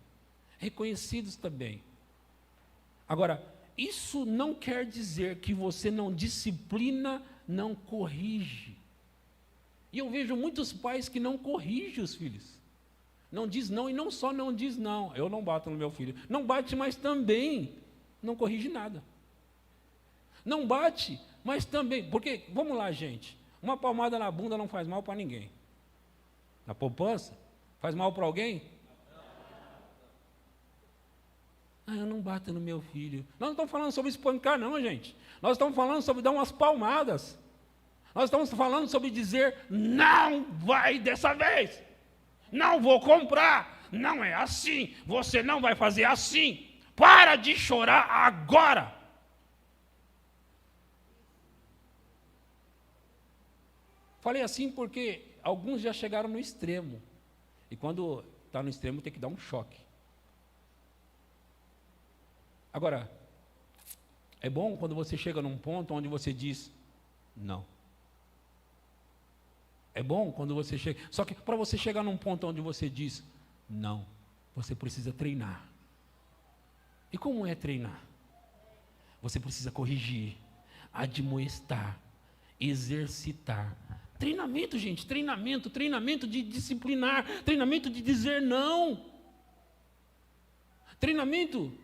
reconhecidos também. Agora, isso não quer dizer que você não disciplina, não corrige. E eu vejo muitos pais que não corrigem os filhos. Não diz não, e não só não diz não. Eu não bato no meu filho. Não bate, mas também não corrige nada. Não bate, mas também... Porque, vamos lá, gente. Uma palmada na bunda não faz mal para ninguém. Na poupança, faz mal para alguém? Eu não bato no meu filho. Nós não estamos falando sobre espancar, não, gente. Nós estamos falando sobre dar umas palmadas. Nós estamos falando sobre dizer, não vai dessa vez. Não vou comprar. Não é assim. Você não vai fazer assim. Para de chorar agora. Falei assim porque alguns já chegaram no extremo. E quando está no extremo tem que dar um choque. Agora, é bom quando você chega num ponto onde você diz não. É bom quando você chega... Só que para você chegar num ponto onde você diz não, você precisa treinar. E como é treinar? Você precisa corrigir, admoestar, exercitar, Treinamento, gente, treinamento de disciplinar, treinamento de dizer não. Treinamento.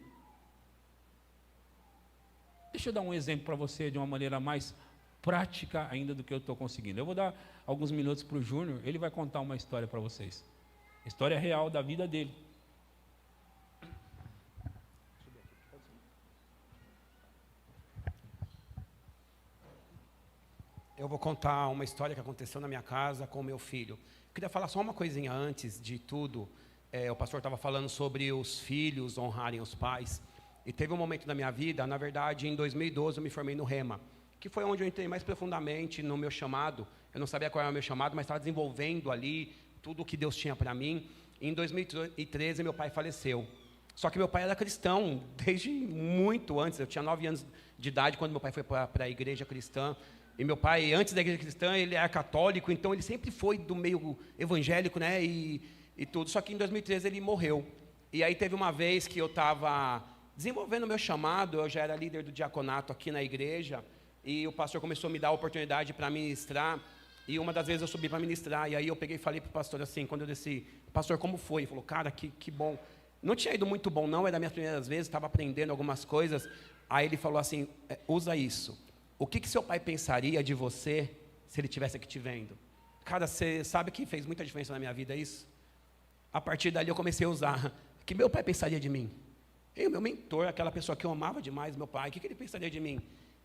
Deixa eu dar um exemplo para você de uma maneira mais prática ainda do que eu estou conseguindo. Eu vou dar alguns minutos para o Júnior, ele vai contar uma história para vocês. História real da vida dele. Eu vou contar uma história que aconteceu na minha casa com o meu filho. Eu queria falar só uma coisinha antes de tudo. O pastor estava falando sobre os filhos honrarem os pais. E teve um momento da minha vida, na verdade, em 2012 eu me formei no Rema, que foi onde eu entrei mais profundamente no meu chamado. Eu não sabia qual era o meu chamado, mas estava desenvolvendo ali tudo o que Deus tinha para mim. Em 2013, meu pai faleceu. Só que meu pai era cristão desde muito antes. Eu tinha 9 anos de idade quando meu pai foi para a igreja cristã. E meu pai, antes da igreja cristã, ele era católico, então ele sempre foi do meio evangélico, né, e tudo. Só que em 2013 ele morreu. E aí teve uma vez que eu estava desenvolvendo o meu chamado, eu já era líder do diaconato aqui na igreja, e o pastor começou a me dar a oportunidade para ministrar, e uma das vezes eu subi para ministrar, e aí eu peguei e falei para o pastor assim, quando eu desci, pastor, como foi? Ele falou, cara, que bom. Não tinha ido muito bom não, era das minhas primeiras vezes, estava aprendendo algumas coisas. Aí ele falou assim, usa isso. O que seu pai pensaria de você se ele estivesse aqui te vendo? Cara, você sabe que fez muita diferença na minha vida isso? A partir dali eu comecei a usar. O que meu pai pensaria de mim? E o meu mentor, aquela pessoa que eu amava demais, meu pai, o que ele pensaria de mim?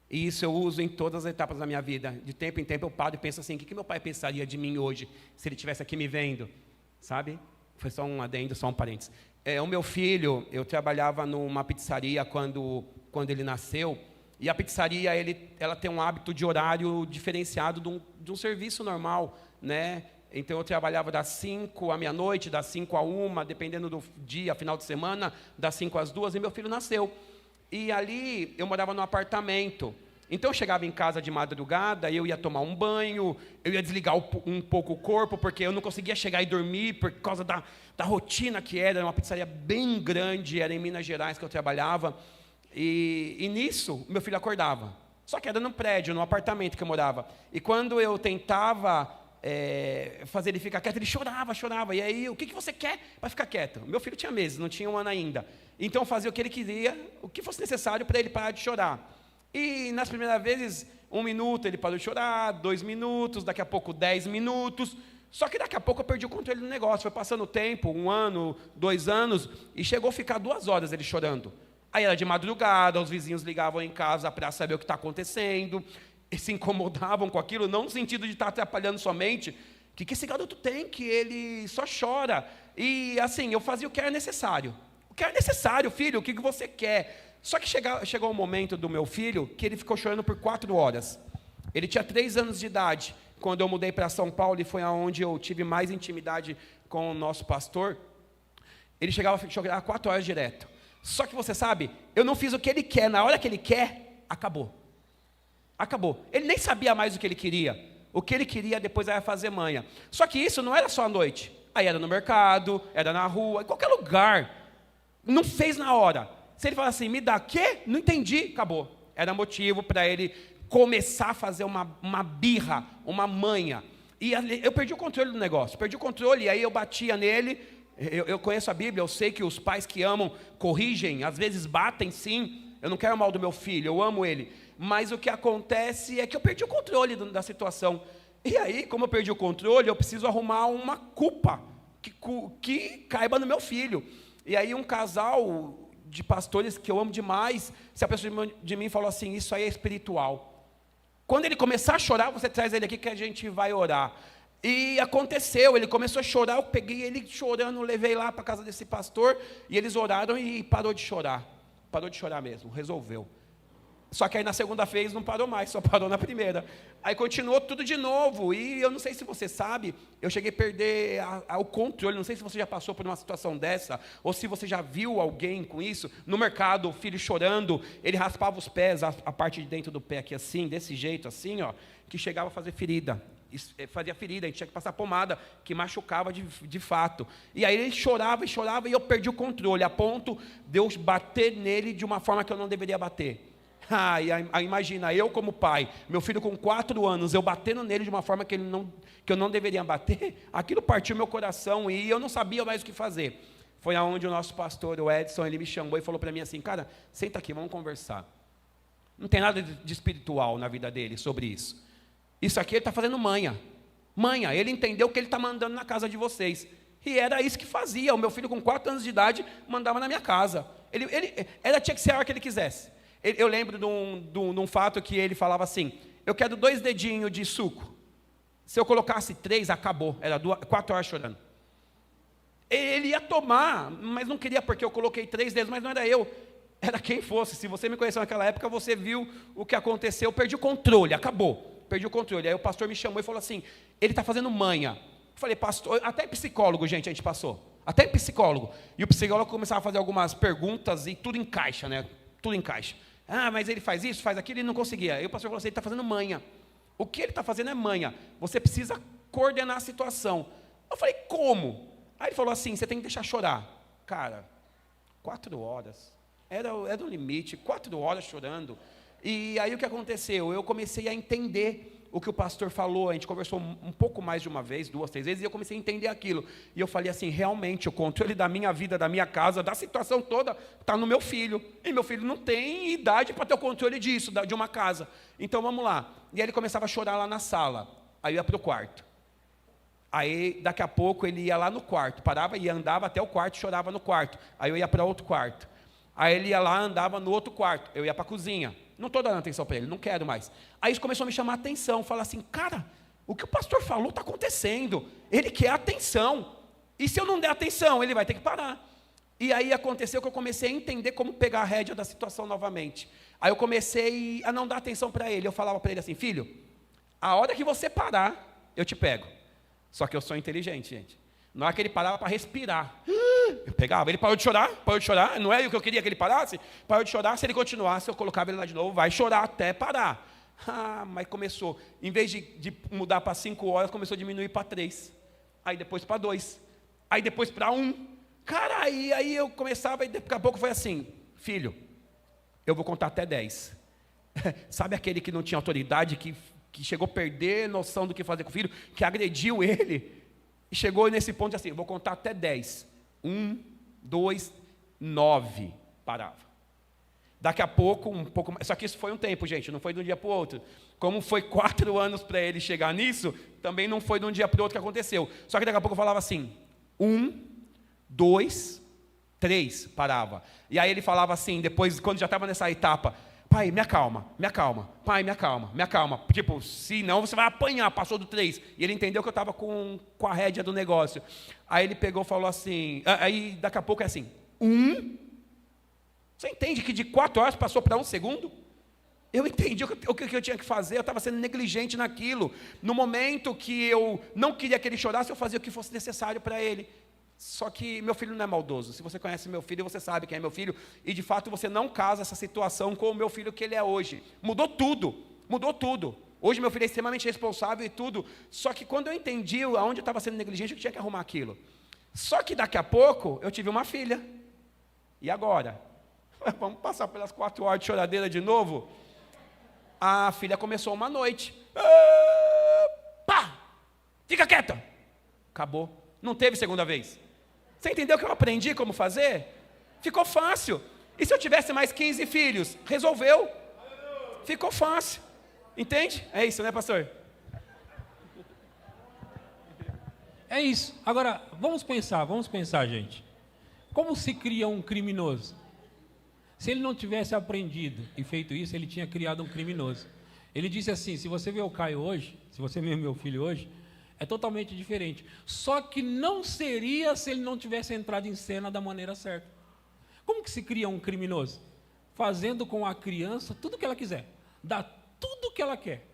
E isso eu uso em todas as etapas da minha vida. De tempo em tempo eu paro e penso assim, o que meu pai pensaria de mim hoje, se ele estivesse aqui me vendo? Sabe? Foi só um adendo, só um parênteses. O meu filho, eu trabalhava numa pizzaria quando ele nasceu, e a pizzaria, ela tem um hábito de horário diferenciado de um serviço normal, né? Então eu trabalhava das 5 à meia-noite, das 5 à 1, dependendo do dia, final de semana, das 5 às 2, e meu filho nasceu. E ali eu morava num apartamento. Então eu chegava em casa de madrugada, eu ia tomar um banho, eu ia desligar um pouco o corpo, porque eu não conseguia chegar e dormir por causa da rotina que era uma pizzaria bem grande, era em Minas Gerais que eu trabalhava. E nisso, meu filho acordava. Só que era num prédio, num apartamento que eu morava. E quando eu tentava fazer ele ficar quieto, ele chorava. E aí, o que você quer para ficar quieto? Meu filho tinha meses, não tinha 1 ano ainda. Então, eu fazia o que ele queria, o que fosse necessário para ele parar de chorar. E nas primeiras vezes, 1 minuto ele parou de chorar, 2 minutos, daqui a pouco 10 minutos. Só que daqui a pouco eu perdi o controle do negócio. Foi passando o tempo, 1 ano, 2 anos, e chegou a ficar 2 horas ele chorando. Aí era de madrugada, os vizinhos ligavam em casa para saber o que está acontecendo, e se incomodavam com aquilo, não no sentido de estar atrapalhando somente, o que esse garoto tem, que ele só chora. E assim, eu fazia o que era necessário. O que era necessário, filho, o que você quer? Só que chegou um momento do meu filho que ele ficou chorando por 4 horas. Ele tinha 3 anos de idade, quando eu mudei para São Paulo, e foi aonde eu tive mais intimidade com o nosso pastor. Ele chegava a chorar 4 horas direto. Só que você sabe, eu não fiz o que ele quer, na hora que ele quer, acabou. Ele nem sabia mais o que ele queria. O que ele queria depois era fazer manha. Só que isso não era só à noite. Aí era no mercado, era na rua, em qualquer lugar. Não fez na hora. Se ele falar assim, me dá quê? Não entendi, acabou. Era motivo para ele começar a fazer uma birra, uma manha. E eu perdi o controle do negócio. Perdi o controle, e aí eu batia nele. Eu conheço a Bíblia, eu sei que os pais que amam corrigem, às vezes batem sim, eu não quero mal do meu filho, eu amo ele, mas o que acontece é que eu perdi o controle da situação, e aí, como eu perdi o controle, eu preciso arrumar uma culpa que caiba no meu filho. E aí um casal de pastores que eu amo demais, se aproximou de mim e falou assim, isso aí é espiritual. Quando ele começar a chorar, você traz ele aqui que a gente vai orar. E aconteceu, ele começou a chorar, eu peguei ele chorando, levei lá para a casa desse pastor, e eles oraram e parou de chorar mesmo, resolveu. Só que aí na segunda vez não parou mais, só parou na primeira. Aí continuou tudo de novo, e eu não sei se você sabe, eu cheguei a perder o controle, não sei se você já passou por uma situação dessa, ou se você já viu alguém com isso, no mercado, o filho chorando, ele raspava os pés, a parte de dentro do pé aqui assim, desse jeito assim, ó, que chegava a fazer ferida. Fazia ferida, a gente tinha que passar pomada, que machucava de fato. E aí ele chorava, e eu perdi o controle, a ponto de eu bater nele de uma forma que eu não deveria bater. Imagina, eu como pai, meu filho com 4 anos, eu batendo nele de uma forma que eu não deveria bater, aquilo partiu meu coração e eu não sabia mais o que fazer. Foi aonde o nosso pastor, o Edson, ele me chamou e falou para mim assim, cara, senta aqui, vamos conversar. Não tem nada de espiritual na vida dele sobre isso. Isso aqui ele está fazendo manha. Manha, ele entendeu que ele está mandando na casa de vocês. E era isso que fazia. O meu filho com 4 anos de idade mandava na minha casa. Tinha que ser a hora que ele quisesse. Eu lembro de um fato que ele falava assim, eu quero 2 dedinhos de suco. Se eu colocasse 3, acabou. Era 4 horas chorando. Ele ia tomar, mas não queria porque eu coloquei 3 dedos, mas não era eu. Era quem fosse. Se você me conheceu naquela época, você viu o que aconteceu. Eu perdi o controle, acabou. Perdi o controle. Aí o pastor me chamou e falou assim, ele está fazendo manha. Eu falei, pastor, até psicólogo, gente, a gente passou. Até psicólogo. E o psicólogo começava a fazer algumas perguntas e tudo encaixa, né? Tudo encaixa. Mas ele faz isso, faz aquilo, e não conseguia. Aí o pastor falou assim, ele está fazendo manha. O que ele está fazendo é manha. Você precisa coordenar a situação. Eu falei, como? Aí ele falou assim, você tem que deixar chorar. Cara, 4 horas. Era o limite, 4 horas chorando. E aí o que aconteceu? Eu comecei a entender o que o pastor falou. A gente conversou um pouco mais de uma vez, 2, 3 vezes, e eu comecei a entender aquilo. E eu falei assim, realmente, o controle da minha vida, da minha casa, da situação toda, está no meu filho. E meu filho não tem idade para ter o controle disso, de uma casa. Então vamos lá. E aí ele começava a chorar lá na sala. Aí eu ia para o quarto. Aí daqui a pouco ele ia lá no quarto, parava e andava até o quarto e chorava no quarto. Aí eu ia para outro quarto. Aí ele ia lá, andava no outro quarto, eu ia para a cozinha. Não estou dando atenção para ele, não quero mais. Aí isso começou a me chamar a atenção, falar assim, cara, o que o pastor falou está acontecendo. Ele quer atenção. E se eu não der atenção, ele vai ter que parar. E aí aconteceu que eu comecei a entender como pegar a rédea da situação novamente. Aí eu comecei a não dar atenção para ele. Eu falava para ele assim, filho, a hora que você parar, eu te pego. Só que eu sou inteligente, gente. Na hora que ele parava para respirar, eu pegava, ele parou de chorar, não é o que eu queria que ele parasse, parou de chorar, se ele continuasse, eu colocava ele lá de novo, vai chorar até parar. Mas começou, em vez de mudar para 5 horas, começou a diminuir para 3, aí depois para 2, aí depois para 1, cara, aí eu começava, e daqui a pouco foi assim, filho, eu vou contar até 10, sabe aquele que não tinha autoridade, que chegou a perder noção do que fazer com o filho, que agrediu ele, e chegou nesse ponto de assim, eu vou contar até 10, 1, 2, 9, parava. Daqui a pouco, um pouco mais, só que isso foi um tempo, gente, não foi de um dia para o outro. Como foi 4 anos para ele chegar nisso, também não foi de um dia para o outro que aconteceu. Só que daqui a pouco eu falava assim, 1, 2, 3, parava. E aí ele falava assim, depois, quando já estava nessa etapa, pai, me acalma, pai, me acalma. Tipo, se não, você vai apanhar, passou do 3. E ele entendeu que eu estava com a rédea do negócio. Aí ele pegou e falou assim, aí daqui a pouco é assim, 1, você entende que de 4 horas passou para 1 segundo? Eu entendi o que eu tinha que fazer, eu estava sendo negligente naquilo. No momento que eu não queria que ele chorasse, eu fazia o que fosse necessário para ele. Só que meu filho não é maldoso. Se você conhece meu filho, você sabe quem é meu filho. E de fato você não casa essa situação com o meu filho que ele é hoje. Mudou tudo. Hoje meu filho é extremamente responsável e tudo. Só que quando eu entendi aonde eu estava sendo negligente, eu tinha que arrumar aquilo. Só que daqui a pouco eu tive uma filha. E agora? Vamos passar pelas 4 horas de choradeira de novo? A filha começou uma noite. Pá! Fica quieta! Acabou. Não teve segunda vez. Você entendeu que eu aprendi como fazer? Ficou fácil. E se eu tivesse mais 15 filhos? Resolveu. Ficou fácil. Entende? É isso, né, pastor? É isso. Agora, vamos pensar, gente. Como se cria um criminoso? Se ele não tivesse aprendido e feito isso, ele tinha criado um criminoso. Ele disse assim, se você vê o Caio hoje, se você vê meu filho hoje, é totalmente diferente. Só que não seria se ele não tivesse entrado em cena da maneira certa. Como que se cria um criminoso? Fazendo com a criança tudo o que ela quiser. Dá tudo o que ela quer.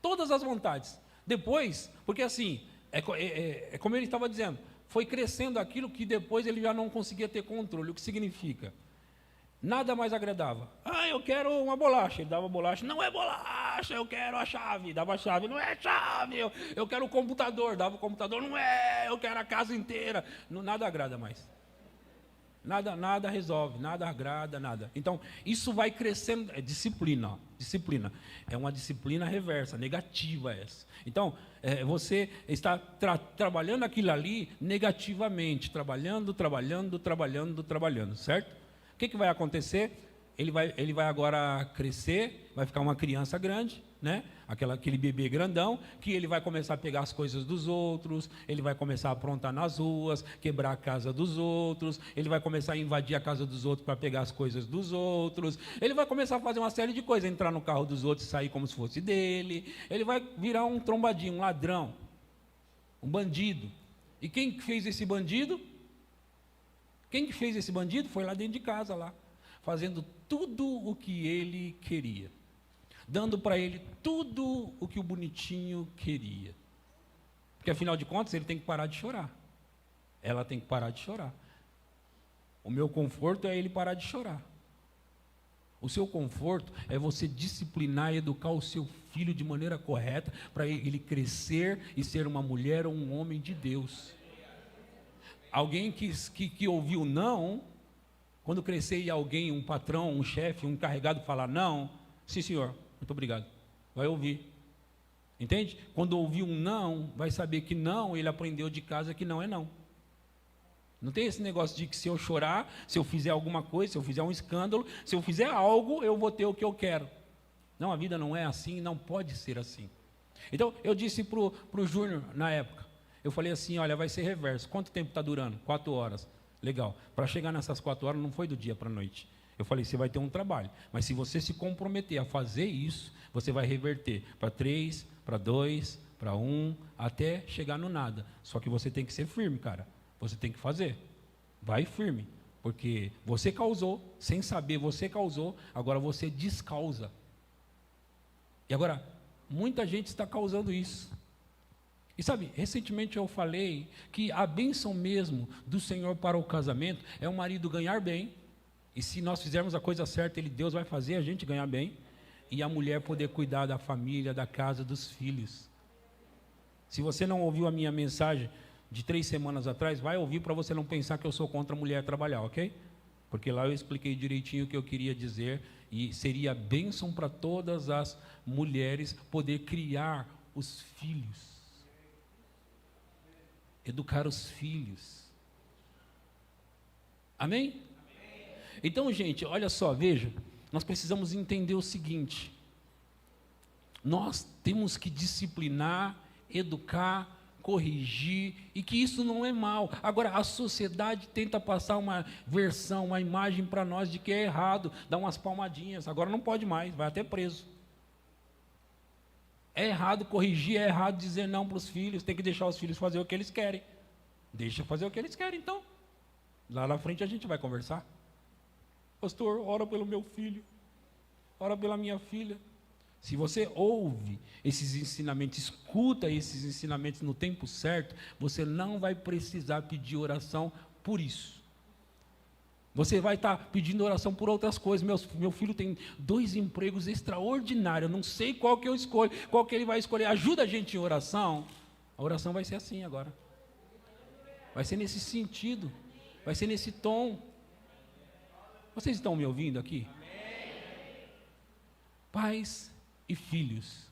Todas as vontades. Depois, porque assim, é como ele estava dizendo, foi crescendo aquilo que depois ele já não conseguia ter controle. O que significa? Nada mais agradava. Eu quero uma bolacha. Ele dava bolacha. Não é bolacha, eu quero a chave. Dava a chave. Não é chave. Eu quero o computador. Dava o computador. Não é, eu quero a casa inteira. Nada agrada mais. Nada resolve, nada agrada, nada. Então, isso vai crescendo, é disciplina, ó, disciplina. É uma disciplina reversa, negativa essa. Então, você está trabalhando aquilo ali negativamente, trabalhando, certo? O que vai acontecer? Ele vai agora crescer, vai ficar uma criança grande, né? Aquele bebê grandão, que ele vai começar a pegar as coisas dos outros, ele vai começar a aprontar nas ruas, quebrar a casa dos outros, ele vai começar a invadir a casa dos outros para pegar as coisas dos outros, ele vai começar a fazer uma série de coisas, entrar no carro dos outros e sair como se fosse dele, ele vai virar um trombadinho, um ladrão, um bandido. E quem fez esse bandido? Quem fez esse bandido foi lá dentro de casa, lá, fazendo tudo o que ele queria, dando para ele tudo o que o bonitinho queria. Porque, afinal de contas, ele tem que parar de chorar. Ela tem que parar de chorar. O meu conforto é ele parar de chorar. O seu conforto é você disciplinar e educar o seu filho de maneira correta, para ele crescer e ser uma mulher ou um homem de Deus. Alguém que ouviu não, quando crescer e alguém, um patrão, um chefe, um encarregado falar não, sim senhor, muito obrigado, vai ouvir. Entende? Quando ouvir um não, vai saber que não, ele aprendeu de casa que não é não. Não tem esse negócio de que se eu chorar, se eu fizer alguma coisa, se eu fizer um escândalo, se eu fizer algo, eu vou ter o que eu quero. Não, a vida não é assim, não pode ser assim. Então, eu disse para o Júnior, na época, eu falei assim, olha, vai ser reverso. Quanto tempo está durando? 4 horas. Legal. Para chegar nessas 4 horas, não foi do dia para a noite. Eu falei, você vai ter um trabalho. Mas se você se comprometer a fazer isso, você vai reverter para 3, para 2, para 1, até chegar no nada. Só que você tem que ser firme, cara. Você tem que fazer. Vai firme. Porque você causou, sem saber, você causou, agora você descausa. E agora, muita gente está causando isso. E sabe, recentemente eu falei que a bênção mesmo do Senhor para o casamento é o marido ganhar bem, e se nós fizermos a coisa certa, Deus vai fazer a gente ganhar bem, e a mulher poder cuidar da família, da casa, dos filhos. Se você não ouviu a minha mensagem de 3 semanas atrás, vai ouvir para você não pensar que eu sou contra a mulher trabalhar, ok? Porque lá eu expliquei direitinho o que eu queria dizer, e seria bênção para todas as mulheres poder criar os filhos. Educar os filhos. Amém? Então, gente, olha só, veja, nós precisamos entender o seguinte: nós temos que disciplinar, educar, corrigir, e que isso não é mal. Agora, a sociedade tenta passar uma versão, uma imagem para nós de que é errado, dá umas palmadinhas, agora não pode mais, vai até preso. É errado corrigir, é errado dizer não para os filhos, tem que deixar os filhos fazer o que eles querem. Deixa fazer o que eles querem, então. Lá na frente a gente vai conversar. Pastor, ora pelo meu filho, ora pela minha filha. Se você ouve esses ensinamentos, escuta esses ensinamentos no tempo certo, você não vai precisar pedir oração por isso. Você vai estar pedindo oração por outras coisas. Meu filho tem 2 empregos extraordinários, eu não sei qual que eu escolho, qual que ele vai escolher. Ajuda a gente em oração. A oração vai ser assim agora. Vai ser nesse sentido, vai ser nesse tom. Vocês estão me ouvindo aqui? Pais e filhos,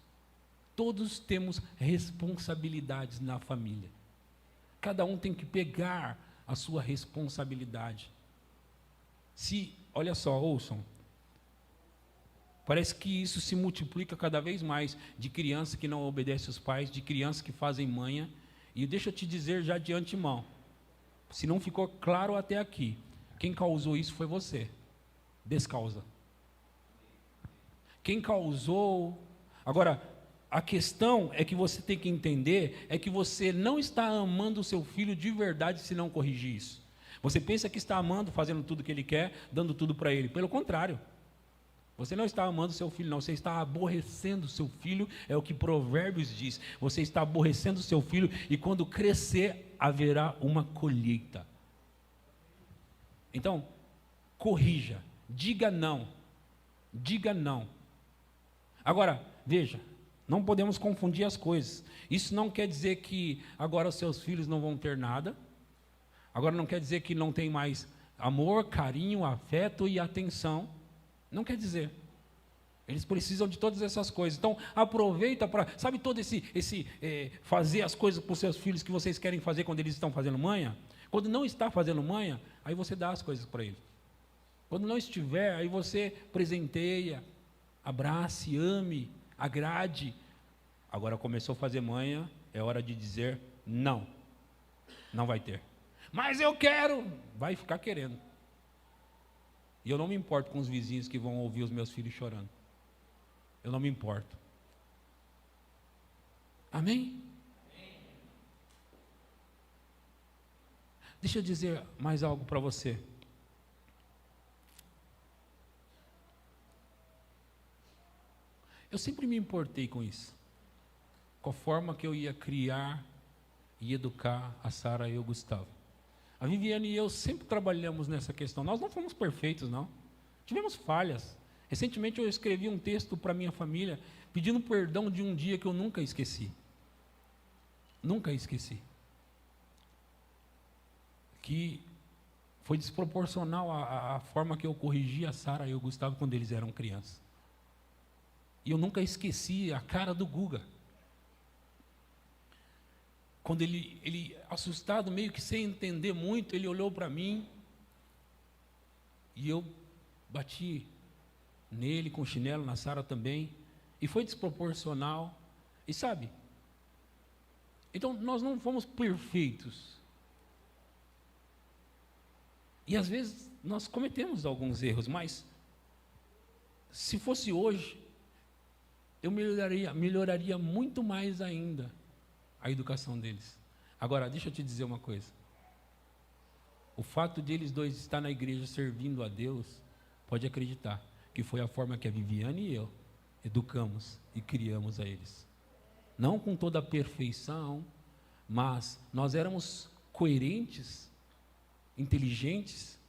todos temos responsabilidades na família. Cada um tem que pegar a sua responsabilidade. Olha só, ouçam, parece que isso se multiplica cada vez mais, de criança que não obedece aos pais, de crianças que fazem manha, e deixa eu te dizer já de antemão, se não ficou claro até aqui, quem causou isso foi você, descausa. Quem causou, agora, a questão é que você tem que entender, é que você não está amando o seu filho de verdade se não corrigir isso. Você pensa que está amando, fazendo tudo o que ele quer, dando tudo para ele. Pelo contrário, você não está amando seu filho, não. Você está aborrecendo seu filho, é o que Provérbios diz. Você está aborrecendo seu filho e quando crescer, haverá uma colheita. Então, corrija, diga não. Diga não. Agora, veja, não podemos confundir as coisas. Isso não quer dizer que agora os seus filhos não vão ter nada. Agora não quer dizer que não tem mais amor, carinho, afeto e atenção. Não quer dizer. Eles precisam de todas essas coisas. Então, aproveita para... Sabe todo fazer as coisas para os seus filhos que vocês querem fazer quando eles estão fazendo manha? Quando não está fazendo manha, aí você dá as coisas para eles. Quando não estiver, aí você presenteia, abrace, ame, agrade. Agora começou a fazer manha, é hora de dizer não. Não vai ter. Mas eu quero. Vai ficar querendo. E eu não me importo com os vizinhos que vão ouvir os meus filhos chorando. Eu não me importo. Amém? Deixa eu dizer mais algo para você. Eu sempre me importei com isso. Com a forma que eu ia criar e educar a Sara e o Gustavo. A Viviane e eu sempre trabalhamos nessa questão. Nós não fomos perfeitos, não. Tivemos falhas. Recentemente eu escrevi um texto para minha família, pedindo perdão de um dia que eu nunca esqueci. Nunca esqueci. Que foi desproporcional a forma que eu corrigi a Sara e o Gustavo quando eles eram crianças. E eu nunca esqueci a cara do Guga. Quando ele assustado, meio que sem entender muito, ele olhou para mim e eu bati nele com chinelo, na Sara também, e foi desproporcional. E sabe, então nós não fomos perfeitos. E às vezes nós cometemos alguns erros, mas se fosse hoje, eu melhoraria muito mais ainda a educação deles. Agora, deixa eu te dizer uma coisa. O fato de eles dois estar na igreja servindo a Deus, pode acreditar que foi a forma que a Viviane e eu educamos e criamos a eles. Não com toda a perfeição, mas nós éramos coerentes, inteligentes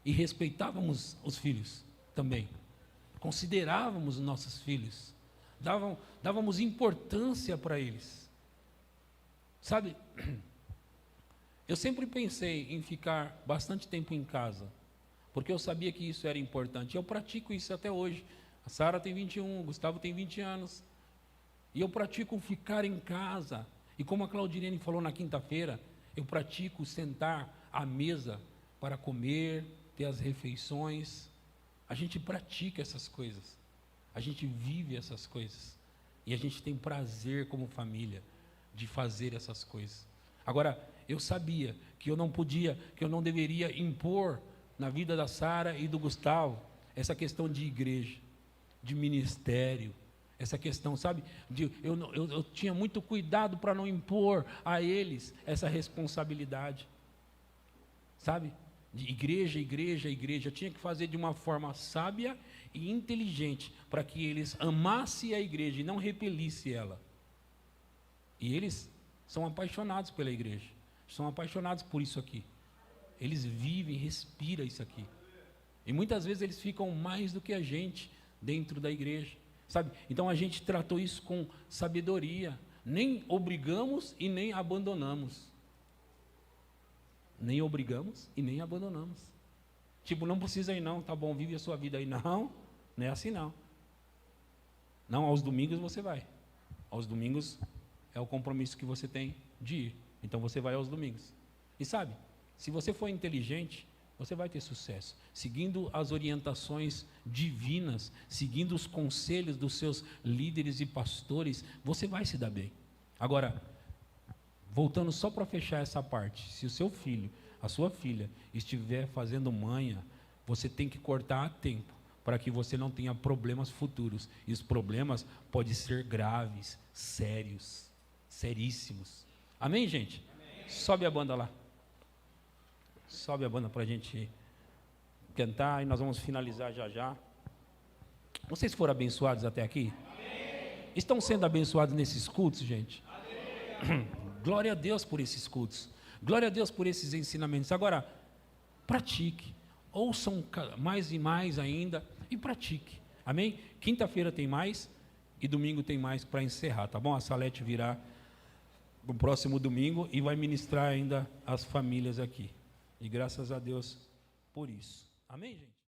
e respeitávamos os filhos também. Considerávamos os nossos filhos, dávamos importância para eles. Sabe, eu sempre pensei em ficar bastante tempo em casa, porque eu sabia que isso era importante. Eu pratico isso até hoje. A Sara tem 21, o Gustavo tem 20 anos. E eu pratico ficar em casa. E como a Claudirene falou na quinta-feira, eu pratico sentar à mesa para comer, ter as refeições. A gente pratica essas coisas. A gente vive essas coisas. E a gente tem prazer como família de fazer essas coisas. Agora, eu sabia que eu não podia, que eu não deveria impor na vida da Sara e do Gustavo essa questão de igreja, de ministério, essa questão, sabe? Eu tinha muito cuidado para não impor a eles essa responsabilidade, sabe? De igreja, igreja, igreja. Eu tinha que fazer de uma forma sábia e inteligente para que eles amassem a igreja e não repelissem ela. E eles são apaixonados pela igreja, são apaixonados por isso aqui. Eles vivem, respiram isso aqui. E muitas vezes eles ficam mais do que a gente dentro da igreja, sabe? Então a gente tratou isso com sabedoria. Nem obrigamos e nem abandonamos. Nem obrigamos e nem abandonamos. Tipo, não precisa ir não, tá bom, vive a sua vida aí. Não, não é assim não. Não, aos domingos você vai. Aos domingos é o compromisso que você tem de ir. Então você vai aos domingos. E sabe, se você for inteligente, você vai ter sucesso. Seguindo as orientações divinas, seguindo os conselhos dos seus líderes e pastores, você vai se dar bem. Agora, voltando só para fechar essa parte, se o seu filho, a sua filha, estiver fazendo manha, você tem que cortar a tempo, para que você não tenha problemas futuros. E os problemas podem ser graves, sérios, seríssimos. Amém, gente? Amém. Sobe a banda lá. Sobe a banda para a gente cantar e nós vamos finalizar já já. Vocês foram abençoados até aqui? Amém. Estão sendo abençoados nesses cultos, gente? Amém. Glória a Deus por esses cultos. Glória a Deus por esses ensinamentos. Agora, pratique. Ouçam mais e mais ainda e pratique. Amém? Quinta-feira tem mais e domingo tem mais para encerrar, tá bom? A Salete virá no próximo domingo e vai ministrar ainda as famílias aqui. E graças a Deus por por isso. Amém, gente?